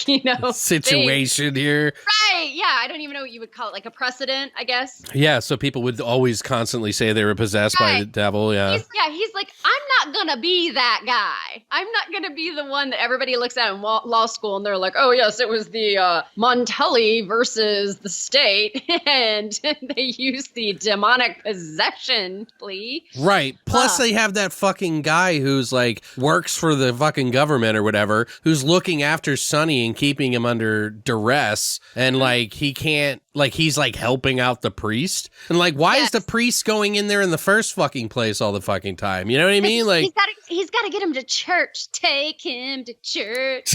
situation here. Right. Yeah. I don't even know what you would call it, like a precedent, I guess. Yeah. So people would always constantly say they were possessed by the devil. Yeah. He's like, I'm not going to be that guy. I'm not going to be the one that everybody looks at in law school and they're like, oh yes, it was the Montelli versus the state, and they used the demonic possession plea. Right. Plus they have that fucking guy who's like works for the fucking government or whatever, who's looking after Sonny and keeping him under duress, and like he can't, like he's like helping out the priest, and like why is the priest going in there in the first fucking place all the fucking time? You know what I mean? Like he's got to get him to church. Take him to church.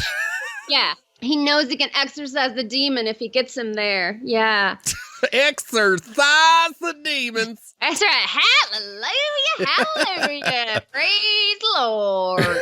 Yeah. He knows he can exorcise the demon if he gets him there. Yeah. Exorcise the demons. That's right. Hallelujah. Hallelujah. Praise the Lord.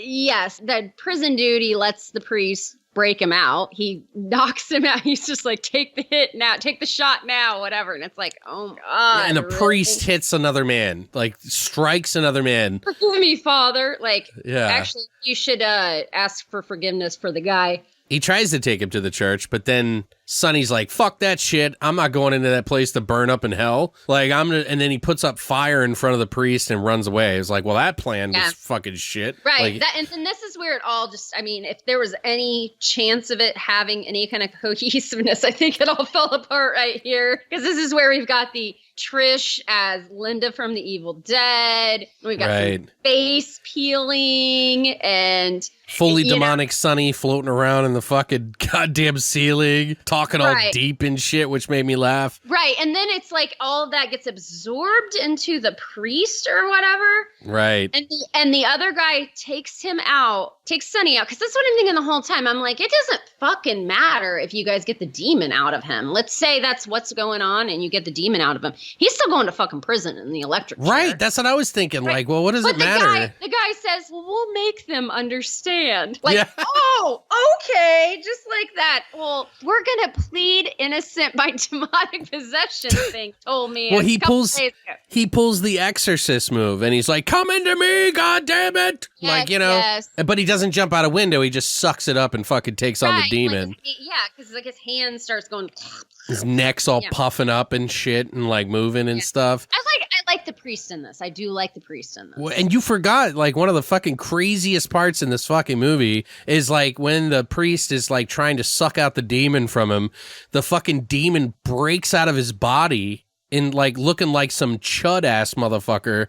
Yes, the prison duty lets the priest break him out. He knocks him out. He's just like, take the hit now, take the shot now, whatever. And it's like, oh my God. And the priest hits another man, like strikes another man. Forgive me, Father. Like, actually, you should ask for forgiveness for the guy. He tries to take him to the church, but then Sonny's like, fuck that shit. I'm not going into that place to burn up in hell. Like, and then he puts up fire in front of the priest and runs away. It's like, well, that plan was fucking shit. Right. Like, And this is where it all just, I mean, if there was any chance of it having any kind of cohesiveness, I think it all fell apart right here. Because this is where we've got the Trish as Linda from The Evil Dead. We've got some face peeling and fully demonic Sonny floating around in the fucking goddamn ceiling, talking all deep and shit, which made me laugh. Right. And then it's like all of that gets absorbed into the priest or whatever. Right. And the other guy takes Sonny out. Because that's what I'm thinking the whole time. I'm like, it doesn't fucking matter if you guys get the demon out of him. Let's say that's what's going on and you get the demon out of him. He's still going to fucking prison in the electric chair. Right. That's what I was thinking. Right. Like, well, what does it matter? The guy says, well, we'll make them understand. Like, oh, okay. Just like that. Well, we're going to plead innocent by demonic possession thing told me. Well, he pulls the Exorcist move and he's like, come into me, God damn it. Yes, like, you know, but he doesn't jump out a window. He just sucks it up and fucking takes on the demon. Like, because like his hand starts going. His neck's all puffing up and shit and like moving and stuff. I like the priest in this. I do like the priest in this. Well, and you forgot, like, one of the fucking craziest parts in this fucking movie is like when the priest is like trying to suck out the demon from him, the fucking demon breaks out of his body in like looking like some chud ass motherfucker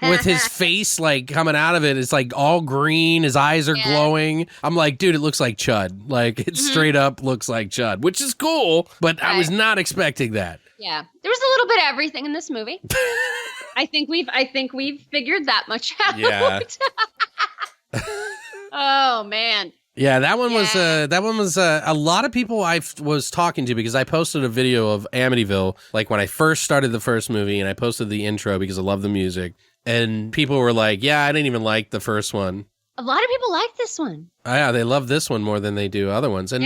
with his face like coming out of it. It's like all green. His eyes are glowing. I'm like, dude, it looks like chud. Like it straight up looks like chud, which is cool, but I was not expecting that. Yeah. There was a little bit of everything in this movie. I think we've figured that much out. Yeah. Oh man. Yeah, that one was a lot of people I was talking to because I posted a video of Amityville like when I first started the first movie, and I posted the intro because I love the music, and people were like, "Yeah, I didn't even like the first one." A lot of people like this one. Yeah, they love this one more than they do other ones. And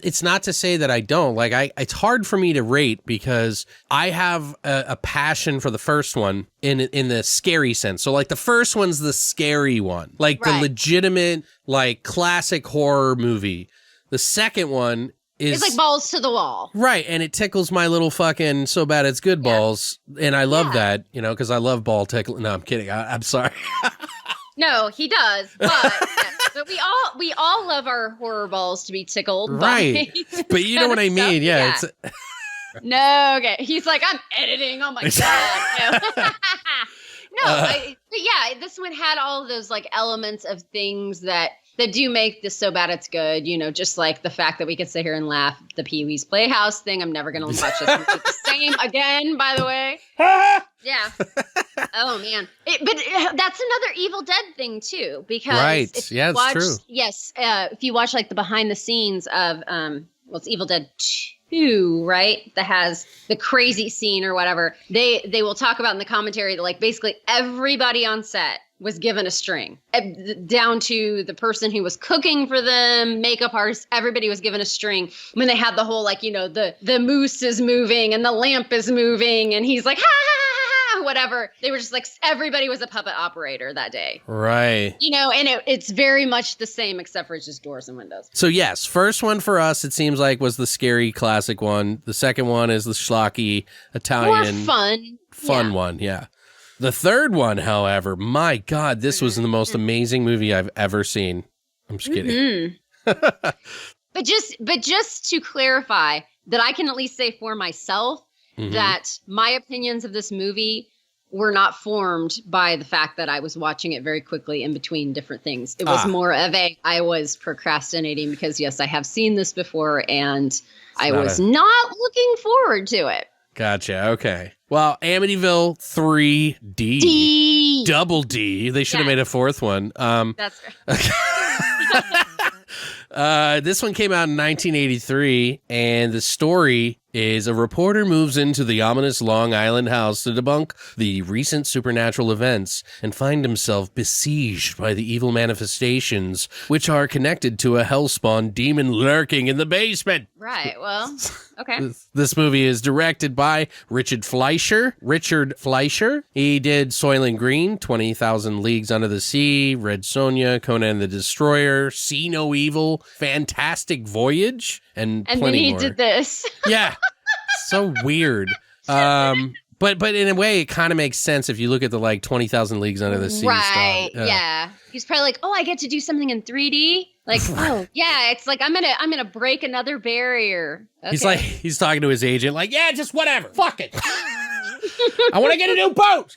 it's not to say that I don't. Like, it's hard for me to rate because I have a passion for the first one in the scary sense. So, like, the first one's the scary one. Like, the legitimate, like, classic horror movie. The second one is... It's like balls to the wall. Right, and it tickles my little fucking so bad it's good balls. And I love that, you know, because I love ball tickling. No, I'm kidding. I'm sorry. No, he does, but we all love our horror balls to be tickled. Right. But you know what I mean? Yeah. It's... No, okay. He's like, I'm editing. Oh my God. No, this one had all of those like elements of things that do make this so bad it's good. You know, just like the fact that we could sit here and laugh. The Pee-wee's Playhouse thing. I'm never going to watch this one the same again, by the way. Yeah. Oh, man. But that's another Evil Dead thing, too. Because it's true. Yes. If you watch like the behind the scenes of, it's Evil Dead 2, right? That has the crazy scene or whatever. They will talk about in the commentary that like basically everybody on set was given a string, down to the person who was cooking for them, makeup artists, everybody was given a string when they had the whole, like, you know, the moose is moving and the lamp is moving and he's like, ha, ha, ha, ha, whatever. They were just like, everybody was a puppet operator that day. Right. You know, and it's very much the same except for it's just doors and windows. So yes, first one for us, it seems like was the scary classic one. The second one is the schlocky Italian. More fun one. Yeah. The third one, however, my God, this was the most amazing movie I've ever seen. I'm just kidding. But just to clarify that I can at least say for myself that my opinions of this movie were not formed by the fact that I was watching it very quickly in between different things. It was more of I was procrastinating because, yes, I have seen this before and I was not looking forward to it. Gotcha. Okay. Well, Amityville 3D. Double D. They should have made a fourth one. That's right. This one came out in 1983, and the story is a reporter moves into the ominous Long Island house to debunk the recent supernatural events and find himself besieged by the evil manifestations, which are connected to a hellspawn demon lurking in the basement. Right, well, okay. This movie is directed by Richard Fleischer. He did Soylent Green, 20,000 Leagues Under the Sea, Red Sonja, Conan the Destroyer, See No Evil, Fantastic Voyage, and plenty more. And then he did this. Yeah. So weird. But in a way, it kind of makes sense if you look at the like 20,000 Leagues Under the Sea right, stuff. yeah. He's probably like, oh, I get to do something in 3D? Like, oh, yeah, it's like, I'm gonna break another barrier. Okay. He's talking to his agent, like, yeah, just whatever. Fuck it. I want to get a new boat.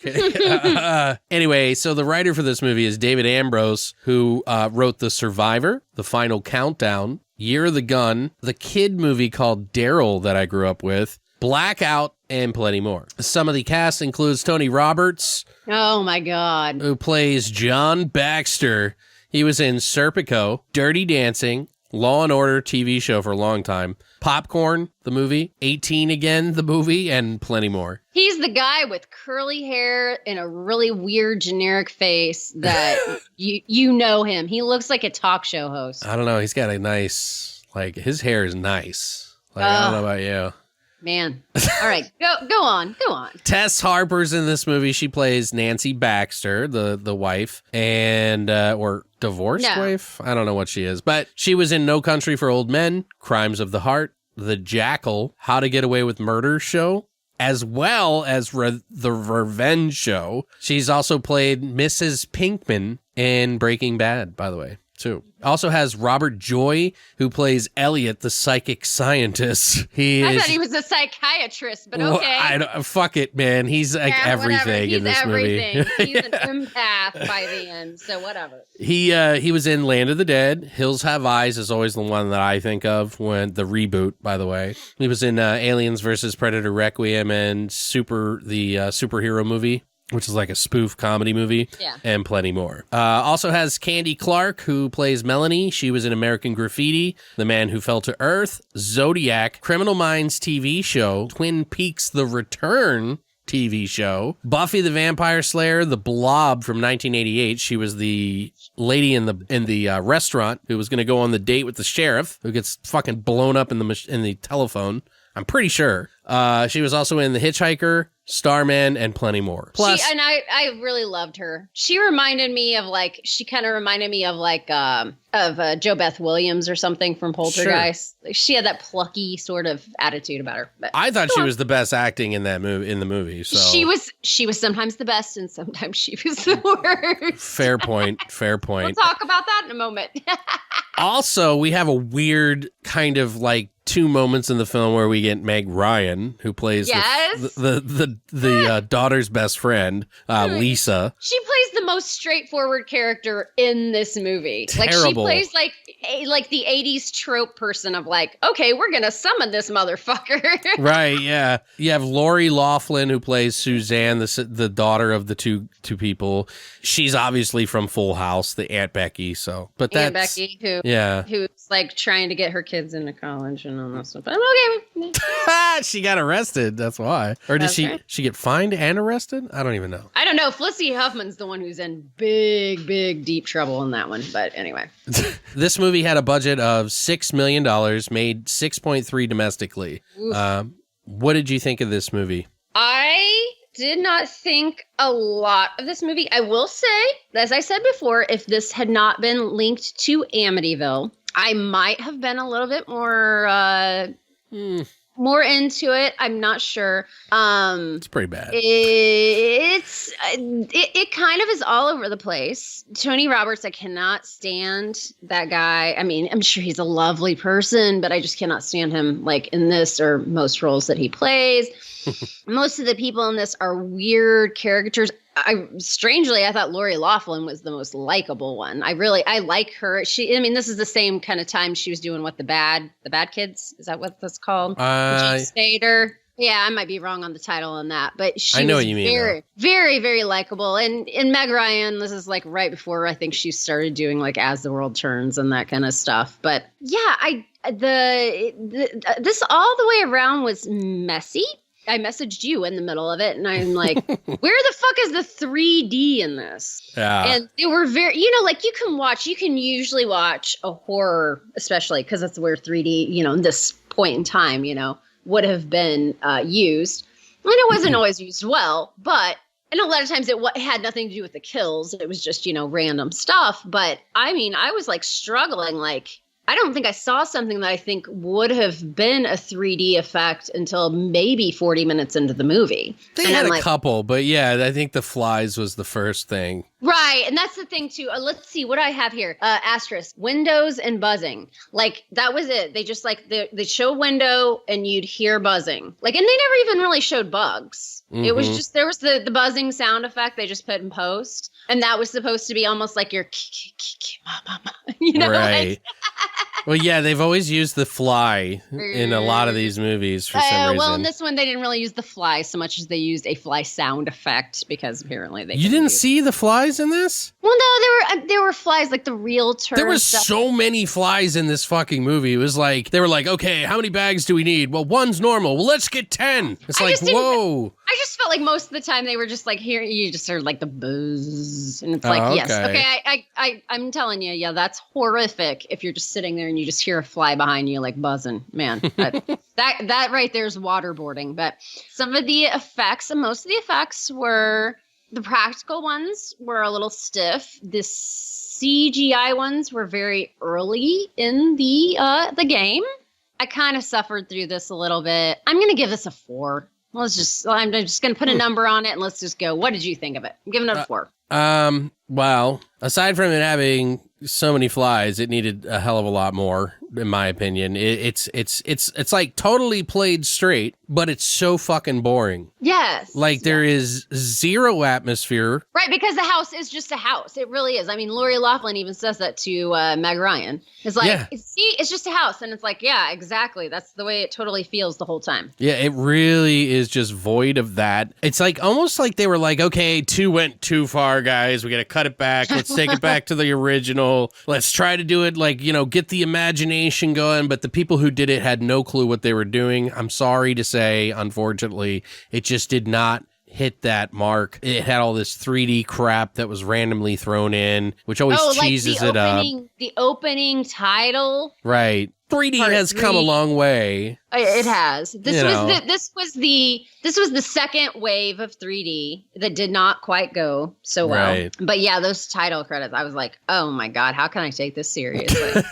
Anyway, so the writer for this movie is David Ambrose, who wrote The Survivor, The Final Countdown, Year of the Gun, the kid movie called Daryl that I grew up with, Blackout, and plenty more. Some of the cast includes Tony Roberts. Oh, my God. Who plays John Baxter. He was in Serpico, Dirty Dancing, Law and Order TV show for a long time, Popcorn, the movie, 18 Again, the movie, and plenty more. He's the guy with curly hair and a really weird generic face that you know him. He looks like a talk show host. I don't know. He's got a nice, like, his hair is nice. Like, I don't know about you. Man. All right. Go on. Tess Harper's in this movie. She plays Nancy Baxter, the wife, and or divorced wife. I don't know what she is, but she was in No Country for Old Men, Crimes of the Heart, The Jackal, How to Get Away with Murder show, as well as The Revenge Show. She's also played Mrs. Pinkman in Breaking Bad, by the way, too. Also has Robert Joy, who plays Elliot, the psychic scientist. I thought he was a psychiatrist, but okay. Well, fuck it, man. He's like everything in this movie. He's an empath by the end, so whatever. He was in Land of the Dead. Hills Have Eyes is always the one that I think of when the reboot, by the way. He was in Aliens vs. Predator Requiem and the superhero movie, which is like a spoof comedy movie, and plenty more. Also has Candy Clark, who plays Melanie. She was in American Graffiti, The Man Who Fell to Earth, Zodiac, Criminal Minds TV show, Twin Peaks: The Return TV show, Buffy the Vampire Slayer, The Blob from 1988. She was the lady in the restaurant who was going to go on the date with the sheriff, who gets fucking blown up in the telephone. I'm pretty sure. She was also in The Hitchhiker, Starman, and plenty more. Plus, I really loved her. She kind of reminded me of Jo Beth Williams or something from Poltergeist. Sure. She had that plucky sort of attitude about her. But I thought she was the best acting in the movie. So she was sometimes the best, and sometimes she was the worst. Fair point. We'll talk about that in a moment. Also, we have a weird kind of like two moments in the film where we get Meg Ryan, who plays the daughter's best friend, Lisa. She plays the most straightforward character in this movie. Terrible. Like she plays like the 80s trope person of like, okay, we're gonna summon this motherfucker. Right, yeah. You have Lori Loughlin, who plays Suzanne, the daughter of the two people. She's obviously from Full House, the Aunt Becky. Aunt Becky, who's like trying to get her kids into college and all that stuff. But I'm okay. She got arrested. That's why. Or did she get fined and arrested? I don't even know. I don't know. Felicity Huffman's the one who's in big, deep trouble in that one. But anyway. This movie had a budget of $6 million, made 6.3 domestically. What did you think of this movie? I did not think a lot of this movie. I will say, as I said before, if this had not been linked to Amityville, I might have been a little bit more into it. I'm not sure. It's pretty bad. It kind of is all over the place. Tony Roberts, I cannot stand that guy. I mean, I'm sure he's a lovely person, but I just cannot stand him like in this or most roles that he plays. Most of the people in this are weird caricatures. Strangely, I thought Lori Loughlin was the most likable one. I like her. This is the same kind of time she was doing the Bad Kids. Is that what that's called? Stater. Yeah, I might be wrong on the title on that, but she was what you mean, very, very, very likable. And in Meg Ryan, this is like right before I think she started doing like As the World Turns and that kind of stuff. But yeah, this all the way around was messy. I messaged you in the middle of it, and I'm like, where the fuck is the 3D in this? Yeah. And they were very, like you can usually watch a horror, especially because that's where 3D, this point in time, would have been used. And it wasn't always used well, but and a lot of times it had nothing to do with the kills. It was just, random stuff. But I mean, I was like struggling, like, I don't think I saw something that I think would have been a 3D effect until maybe 40 minutes into the movie. They had a couple, but yeah, I think the flies was the first thing. Right, and that's the thing too. Let's see what I have here. Asterisk, windows and buzzing. Like that was it. They just like they show window and you'd hear buzzing. Like, and they never even really showed bugs. Mm-hmm. It was just there was the buzzing sound effect they just put in post, and that was supposed to be almost like your you know, right. Like, well, yeah, they've always used the fly in a lot of these movies for some reason. Well, in this one, they didn't really use the fly so much as they used a fly sound effect because apparently they. You didn't see the flies in this? Well, no, there were flies like the real turd. There was stuff. so many flies in this fucking movie. It was like they were like, okay, how many bags do we need? Well, one's normal. Well, let's get 10. It's like, whoa. I just felt like most of the time they were just like here. You just heard like the buzz, and it's like yes, okay. I'm telling you, yeah, that's horrific. If you're just sitting there and you just hear a fly behind you like buzzing, man, that right there is waterboarding. But some of the effects, and most of the effects were the practical ones were a little stiff. The CGI ones were very early in the game. I kind of suffered through this a little bit. I'm gonna give this a 4. I'm just going to put a number on it and let's just go. What did you think of it? I'm giving it a 4. Well, aside from it having so many flies, it needed a hell of a lot more, in my opinion. It's like totally played straight, but it's so fucking boring. Yes. Like there is zero atmosphere. Right, because the house is just a house. It really is. I mean, Lori Loughlin even says that to Meg Ryan. It's like, see, it's just a house. And it's like, yeah, exactly. That's the way it totally feels the whole time. Yeah, it really is just void of that. It's like almost like they were like, okay, 2 went too far, guys. We got to cut it back. Let's take it back to the original. Let's try to do it like, get the imagination going. But the people who did it had no clue what they were doing. I'm sorry to say, unfortunately, it just did not hit that mark. It had all this 3D crap that was randomly thrown in, which always cheeses it up. The opening title. Right. 3D has come a long way. It has. This was the second wave of 3D that did not quite go so well. Right. But yeah, those title credits, I was like, oh my God, how can I take this seriously?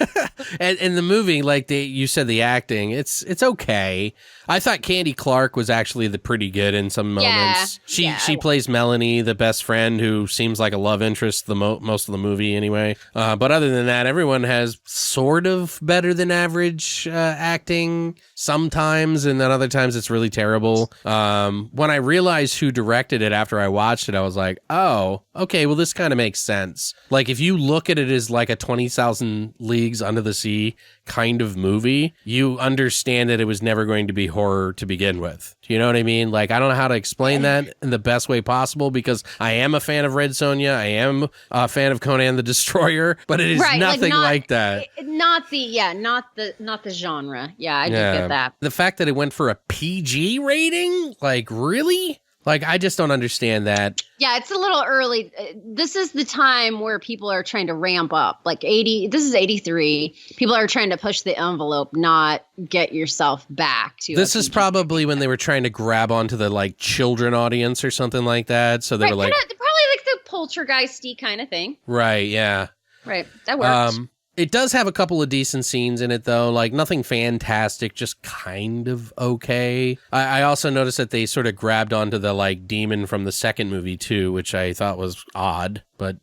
And the movie, like you said, the acting, it's okay. I thought Candy Clark was actually pretty good in some moments. She plays Melanie, the best friend who seems like a love interest most of the movie anyway. But other than that, everyone has sort of better than average acting sometimes, and then other times it's really terrible. When I realized who directed it after I watched it, I was like, oh, okay, well, this kind of makes sense. Like, if you look at it as like a 20,000 Leagues Under the Sea kind of movie, you understand that it was never going to be horror to begin with. Do you know what I mean? Like, I don't know how to explain that in the best way possible, because I am a fan of Red Sonja. I am a fan of Conan the Destroyer, but it is nothing like that. Not the genre. Yeah, I do get that. The fact that it went for a PG rating, like, really? Like, I just don't understand that. Yeah, it's a little early. This is the time where people are trying to ramp up. Like this is 83. People are trying to push the envelope, not get yourself back to. This is probably when they were trying to grab onto the like children audience or something like that. So they were like probably like the poltergeisty kind of thing. Right. Yeah. Right. That works. It does have a couple of decent scenes in it, though. Like, nothing fantastic, just kind of okay. I also noticed that they sort of grabbed onto the, like, demon from the second movie, too, which I thought was odd. But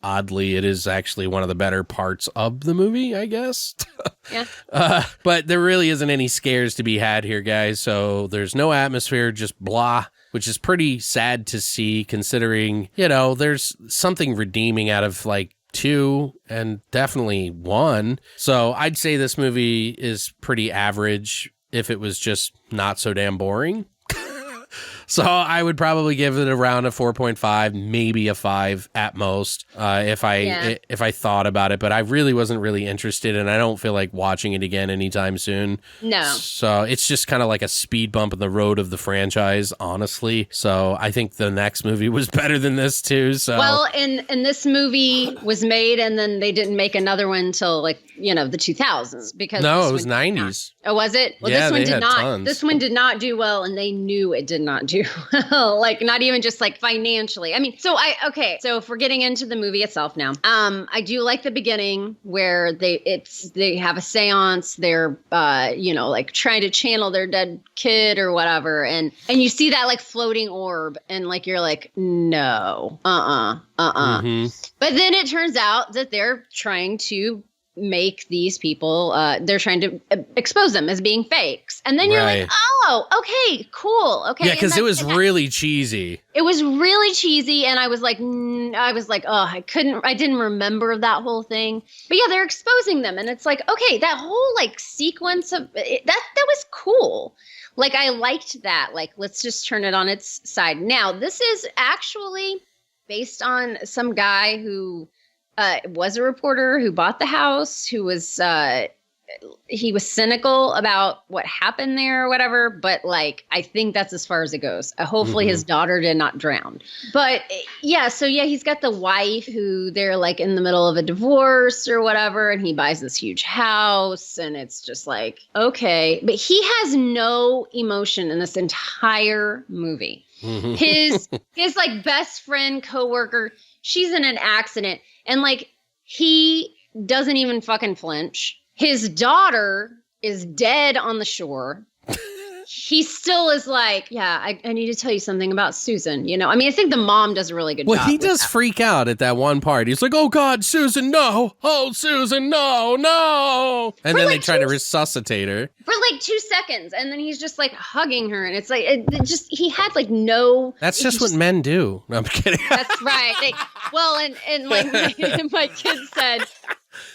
oddly, it is actually one of the better parts of the movie, I guess. Yeah. But there really isn't any scares to be had here, guys. So there's no atmosphere, just blah, which is pretty sad to see, considering, there's something redeeming out of, like, 2 and definitely 1. So I'd say this movie is pretty average if it was just not so damn boring. So I would probably give it around a 4.5, maybe a 5 at most, if I thought about it. But I really wasn't really interested, and I don't feel like watching it again anytime soon. No. So it's just kind of like a speed bump in the road of the franchise, honestly. So I think the next movie was better than this too. So well, and this movie was made, and then they didn't make another one until like the 2000s because it was 90s. Oh, was it? Well, yeah, this one did not. Tons. This one did not do well, and they knew it did not do do. Like, not even just like financially. I mean, so if we're getting into the movie itself now, I do like the beginning where they have a seance. They're, like trying to channel their dead kid or whatever. And you see that like floating orb and like, you're like, no, Mm-hmm. But then it turns out that they're trying to make these people, they're trying to expose them as being fakes. And then you're like, oh, okay, cool. Okay. Yeah, because it was really cheesy. It was really cheesy. And I was like, oh, I didn't remember that whole thing. But yeah, they're exposing them. And it's like, okay, that whole like sequence of it, that was cool. Like, I liked that. Like, let's just turn it on its side. Now, this is actually based on some guy who was a reporter who bought the house, who was he was cynical about what happened there or whatever. But like, I think that's as far as it goes. Hopefully his daughter did not drown. But yeah, so yeah, he's got the wife who they're like in the middle of a divorce or whatever. And he buys this huge house and it's just like, okay. But he has no emotion in this entire movie. His like best friend, coworker, she's in an accident. And like, he doesn't even fucking flinch. His daughter is dead on the shore. He still is like, yeah, I need to tell you something about Susan. You know, I mean, I think the mom does a really good job. Well, he does freak out at that one part. He's like, oh, God, Susan, no. Oh, Susan, no. And then they try to resuscitate her. For like 2 seconds. And then he's just like hugging her. And it's like, he had like no. That's just what men do. No, I'm kidding. That's right. And like my kid said.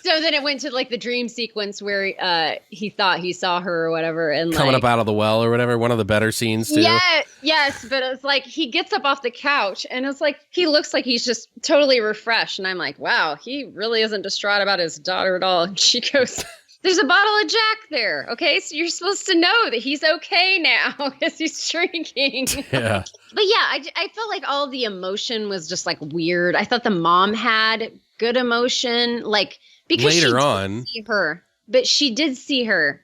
So then it went to like the dream sequence where he thought he saw her or whatever, and coming up out of the well or whatever. One of the better scenes too. Yeah, yes, but it's like he gets up off the couch and it's like he looks like he's just totally refreshed, and I'm like, wow, he really isn't distraught about his daughter at all. And she goes, "There's a bottle of Jack there, okay? So you're supposed to know that he's okay now because he's drinking." Yeah. But yeah, I felt like all the emotion was just like weird. I thought the mom had good emotion, like. Because later on, she did see her,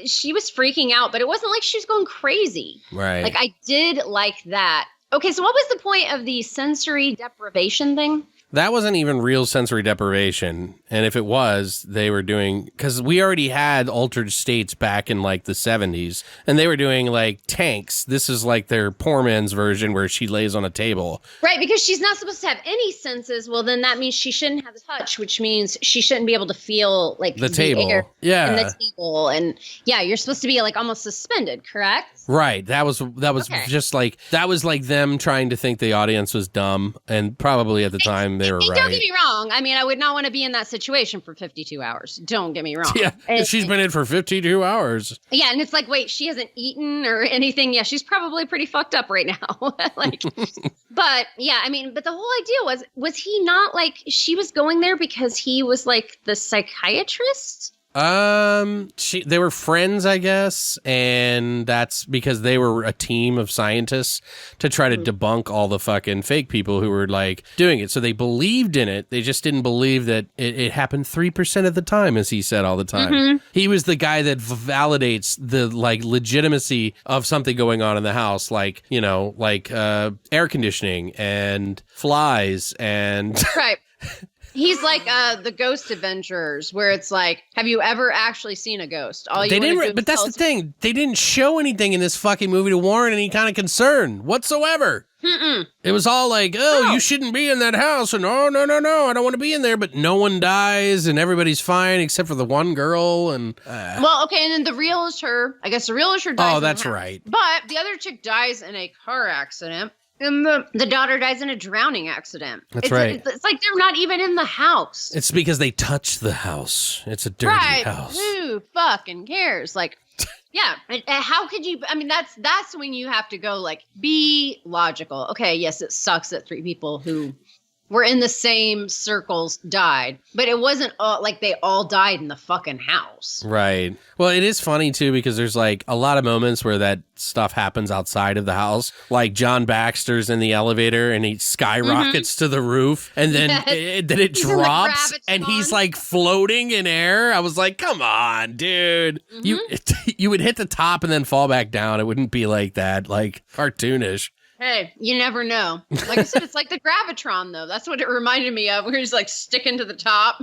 she was freaking out, but it wasn't like she was going crazy. Right. Like, I did like that. Okay, so what was the point of the sensory deprivation thing? That wasn't even real sensory deprivation. And if it was, they were doing, because we already had altered states back in like the 70s, and they were doing like tanks. This is like their poor man's version where she lays on a table. Right, because she's not supposed to have any senses. Well, then that means she shouldn't have the touch, which means she shouldn't be able to feel like the table. Air yeah. and the table. And yeah, you're supposed to be like almost suspended, correct? Right. That was okay. Just like, that was like them trying to think the audience was dumb, and probably at the time they were right. Don't get me wrong. I mean, I would not want to be in that situation for 52 hours. Don't get me wrong. Yeah, she's been in for 52 hours. Yeah, and it's like, wait, she hasn't eaten or anything. Yeah, she's probably pretty fucked up right now. Like, but yeah, I mean, but the whole idea was he not like, she was going there because he was like the psychiatrist? They were friends, I guess, and that's because they were a team of scientists to try to debunk all the fucking fake people who were like doing it. So they believed in it. They just didn't believe that it happened 3% of the time, as he said all the time. He was the guy that validates the like legitimacy of something going on in the house, like, you know, like air conditioning and flies and right. He's like the Ghost Adventurers, where it's like, have you ever actually seen a ghost? All you but that's the thing. They didn't show anything in this fucking movie to warrant any kind of concern whatsoever. It was all like, you shouldn't be in that house, and no, I don't want to be in there. But no one dies, and everybody's fine except for the one girl. And well, okay, and then the realtor, I guess the realtor dies. Oh, that's right. But the other chick dies in a car accident. And the daughter dies in a drowning accident. That's right. It's like they're not even in the house. It's because they touched the house. It's a dirty house. Who fucking cares? Like, yeah. How could you? I mean, that's when you have to go like, be logical. Okay, yes, it sucks that 3 people who were in the same circles died. But it wasn't all, like they all died in the fucking house. Right. Well, it is funny, too, because there's like a lot of moments where that stuff happens outside of the house. Like John Baxter's in the elevator and he skyrockets to the roof and then, then it drops and he's like floating in air. I was like, come on, dude. You would hit the top and then fall back down. It wouldn't be like that, like cartoonish. Hey, you never know. Like I said, it's like the Gravitron, though. That's what it reminded me of, where he's like sticking to the top.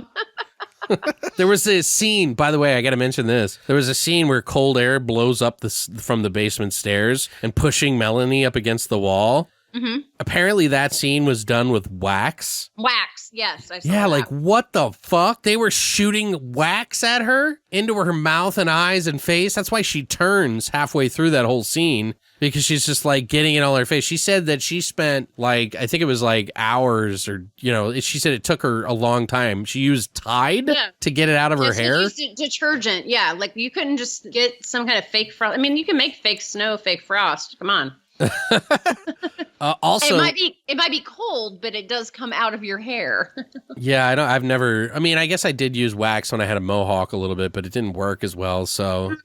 There was this scene, by the way, I got to mention this. There was a scene where cold air blows up from the basement stairs and pushing Melanie up against the wall. Mm-hmm. Apparently that scene was done with wax. Wax, yes. I saw yeah, that. like what the fuck? They were shooting wax at her into her mouth and eyes and face. That's why she turns halfway through that whole scene. Because she's just like getting it all in her face. She said that she spent like, I think it was like hours or, you know, she said it took her a long time. She used Tide to get it out of her hair. She used detergent. Yeah. Like you couldn't just get some kind of fake frost. I mean, you can make fake snow, fake frost. Come on. Also, it might be cold, but it does come out of your hair. Yeah, I've never, I mean, I guess I did use wax when I had a mohawk a little bit, but it didn't work as well. So,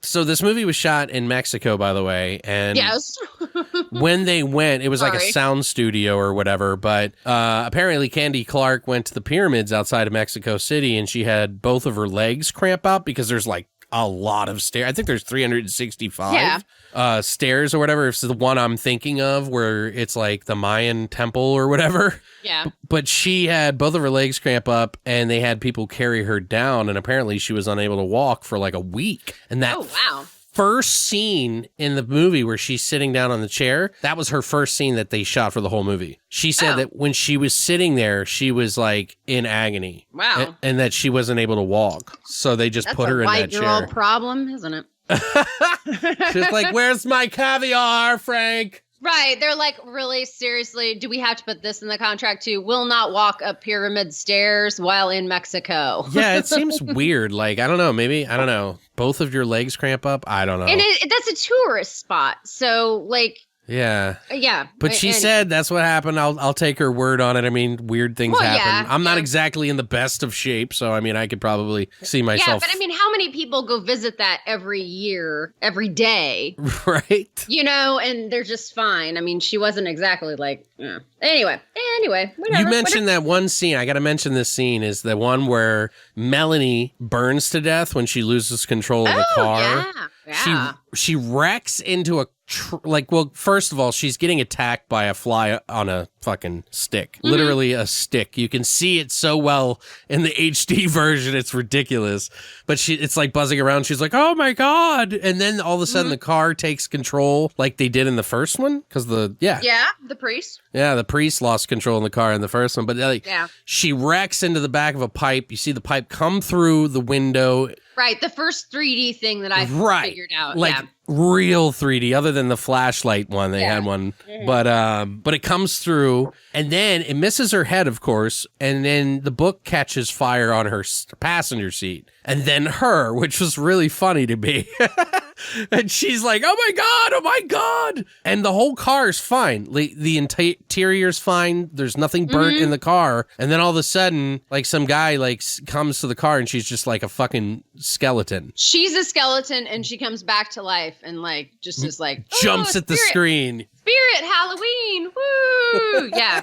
so this movie was shot in Mexico, by the way, and yes. when they went, it was like a sound studio or whatever, but apparently Candy Clark went to the pyramids outside of Mexico City and she had both of her legs cramp up because there's like a lot of stairs. I think there's 365 stairs or whatever. It's the one I'm thinking of where it's like the Mayan temple or whatever. Yeah. But she had both of her legs cramp up and they had people carry her down and apparently she was unable to walk for like a week. And that first scene in the movie where she's sitting down on the chair, that was her first scene that they shot for the whole movie. She said that when she was sitting there, she was like in agony. Wow. And that she wasn't able to walk. So they just put her in that chair. That's a white girl problem, isn't it? She's like, where's my caviar, Frank? Right. They're like, really, seriously, do we have to put this in the contract too? Will not walk up pyramid stairs while in Mexico. Yeah, it seems weird. Like, I don't know. Maybe, I don't know. Both of your legs cramp up? I don't know. And that's a tourist spot. So, like... Yeah. Yeah. But she said that's what happened. I'll take her word on it. I mean, weird things happen. Yeah, I'm not exactly in the best of shape, so I mean, I could probably see myself. Yeah, but I mean, how many people go visit that every year, every day? Right. You know, and they're just fine. I mean, she wasn't exactly like, Anyway, whatever. You mentioned that one scene. I got to mention this scene is the one where Melanie burns to death when she loses control of the car. Yeah. She wrecks into a first of all, she's getting attacked by a fly on a fucking stick. Mm-hmm. Literally a stick. You can see it so well in the HD version. It's ridiculous. But it's like buzzing around. She's like, oh my God. And then all of a sudden the car takes control like they did in the first one. Because the priest. Yeah, the priest lost control in the car in the first one. But she wrecks into the back of a pipe. You see the pipe come through the window. Right, the first 3D thing that I figured out. Like real 3D, other than the flashlight one. They had one. Mm-hmm. But it comes through, and then it misses her head, of course, and then the book catches fire on her passenger seat. And then her, which was really funny to me. And she's like, oh my God. And the whole car is fine. The interior's fine. There's nothing burnt in the car. And then all of a sudden, like some guy comes to the car and she's just like a fucking skeleton. She's a skeleton and she comes back to life and like just is like jumps at the screen. Spirit Halloween. Woo! Yeah.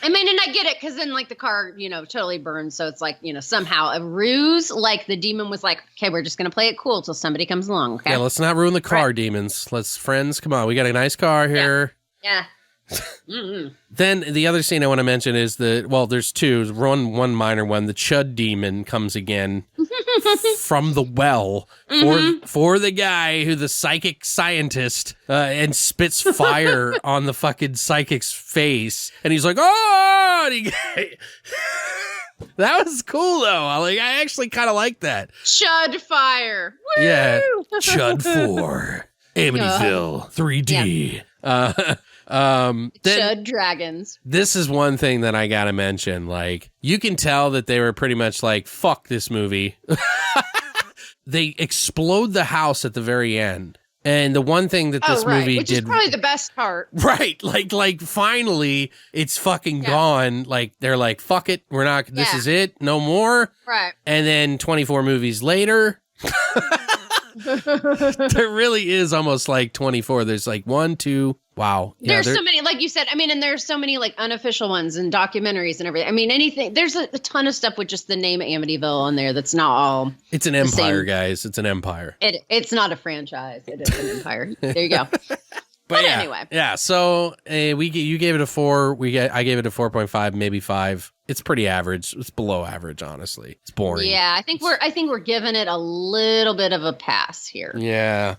I mean, and I get it because then like the car, totally burns. So it's like, somehow a ruse, like the demon was like, okay, we're just going to play it cool till somebody comes along. Okay. Yeah, let's not ruin the car, demons. Friends, come on. We got a nice car here. Yeah. Then the other scene I want to mention is there's two. One minor one. The CHUD demon comes again from the well for the guy the psychic scientist and spits fire on the fucking psychic's face, and he's like, oh, that was cool though. I actually kind of like that. CHUD fire. Woo! Yeah, CHUD 4 Amityville 3D. Yeah. CHUD dragons. This is one thing that I gotta mention. Like, you can tell that they were pretty much like, fuck this movie. They explode the house at the very end. And the one thing that this movie which did, is probably the best part. right? Like finally, it's fucking gone. Like they're like, fuck it, we're not. This is it, no more. Right. And then 24 movies later, there really is almost like 24. There's like 1, 2. Wow. Yeah, there's so many, like you said, I mean, and there's so many like unofficial ones and documentaries and everything. I mean, anything, there's a ton of stuff with just the name Amityville on there that's not all. It's an empire, guys. It's an empire. It's not a franchise. It is an empire. There you go. But yeah, anyway. Yeah. So you gave it a 4. I gave it a 4.5, maybe 5. It's pretty average. It's below average, honestly. It's boring. Yeah, I think we're giving it a little bit of a pass here. Yeah.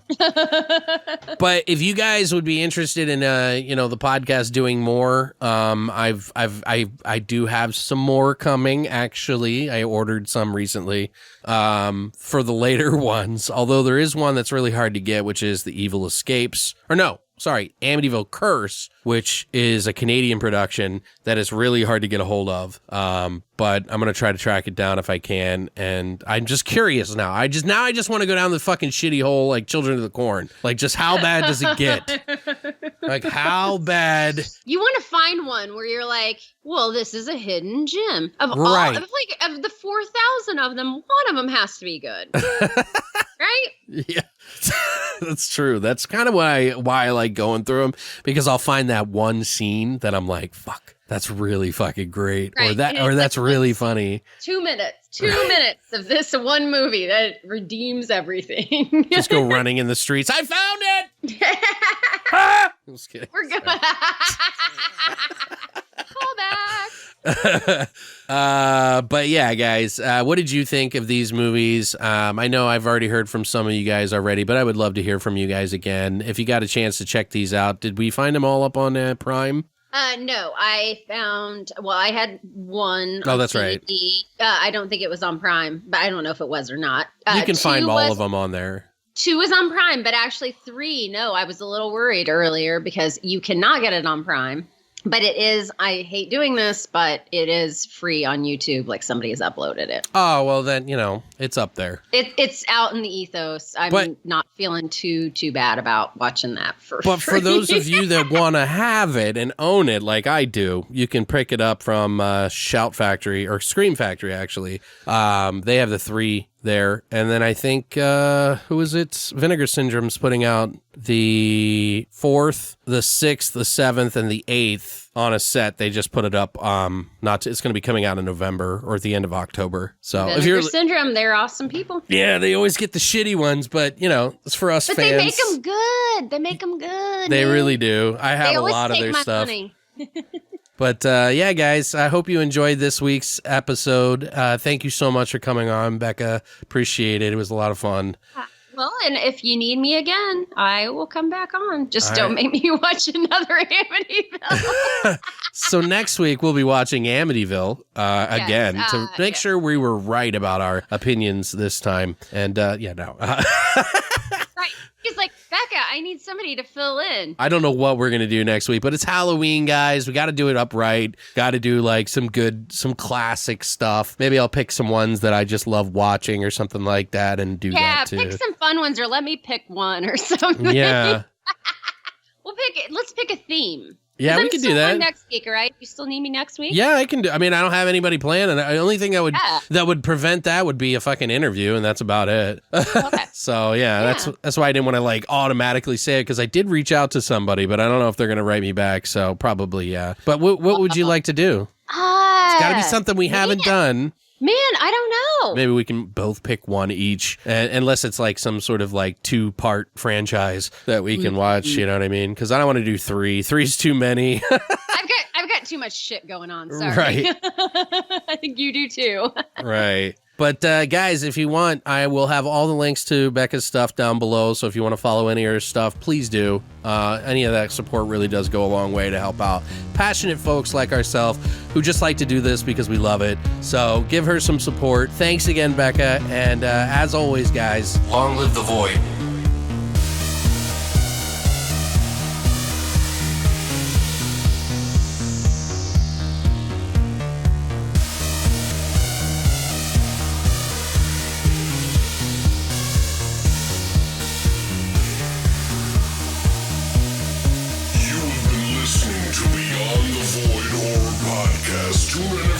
But if you guys would be interested in the podcast doing more, I do have some more coming, actually. I ordered some recently for the later ones, although there is one that's really hard to get, which is The Evil Escapes. Or no, sorry, Amityville Curse, which is a Canadian production that is really hard to get a hold of. But I'm going to try to track it down if I can. And I'm just curious now. I just want to go down the fucking shitty hole like Children of the Corn. Like, just how bad does it get? Like, how bad? You want to find one where you're like, well, this is a hidden gem. Of of the 4,000 of them, one of them has to be good. Right? Yeah. That's true. That's kind of why I like going through them, because I'll find that one scene that I'm like, fuck, that's really fucking great. Right. Or that's really funny. 2 minutes. 2 minutes of this one movie that redeems everything. Just go running in the streets. I found it. Ah! I'm just kidding. We're good. Call back. But yeah, guys, what did you think of these movies? I know I've already heard from some of you guys already, but I would love to hear from you guys again. If you got a chance to check these out, did we find them all up on Prime? No, I had one. Oh, that's right. I don't think it was on Prime, but I don't know if it was or not. You can find all of them on there. 2 is on Prime, but actually 3, no, I was a little worried earlier because you cannot get it on Prime. But it is, I hate doing this, but it is free on YouTube. Like somebody has uploaded it. Oh, well then, it's up there. It's out in the ethos. I'm not feeling too bad about watching that for free. But for those of you that want to have it and own it like I do, you can pick it up from Shout Factory or Scream Factory, actually. They have the 3 there. And then I think, who is it? Vinegar Syndrome's putting out the 4th, the 6th, the 7th, and the 8th on a set. They just put it up. It's going to be coming out in November or at the end of October. So Vinegar if you're Syndrome, they're awesome people. Yeah, they always get the shitty ones, but it's for us but fans. They make them good. They make them good. They really do. I have a lot of their stuff. Money. But yeah, guys, I hope you enjoyed this week's episode. Thank you so much for coming on, Becca. Appreciate it. It was a lot of fun. Well, and if you need me again, I will come back on. Just don't make me watch another Amityville. So next week, we'll be watching Amityville again to make sure we were right about our opinions this time. And Right. He's like, Becca, I need somebody to fill in. I don't know what we're going to do next week, but it's Halloween, guys. We got to do it upright. Got to do like some classic stuff. Maybe I'll pick some ones that I just love watching or something like that and do that too. Yeah, pick some fun ones or let me pick one or something. Yeah. Let's pick a theme. Yeah, we can do that next week, right? You still need me next week? Yeah, I can do. I mean, I don't have anybody planning. The only thing that would prevent that would be a fucking interview, and that's about it. Okay. So yeah, that's why I didn't want to like automatically say it, because I did reach out to somebody, but I don't know if they're gonna write me back. So probably yeah. But what would you like to do? It's got to be something we haven't done. Man, I don't know. Maybe we can both pick one each, unless it's like some sort of like 2-part franchise that we can watch. You know what I mean? Because I don't want to do 3. 3's too many. I've got too much shit going on. Sorry. Right. I think you do too. Right. But guys, if you want, I will have all the links to Becca's stuff down below. So if you want to follow any of her stuff, please do. Any of that support really does go a long way to help out passionate folks like ourselves who just like to do this because we love it. So give her some support. Thanks again, Becca. And as always, guys, long live the void. to an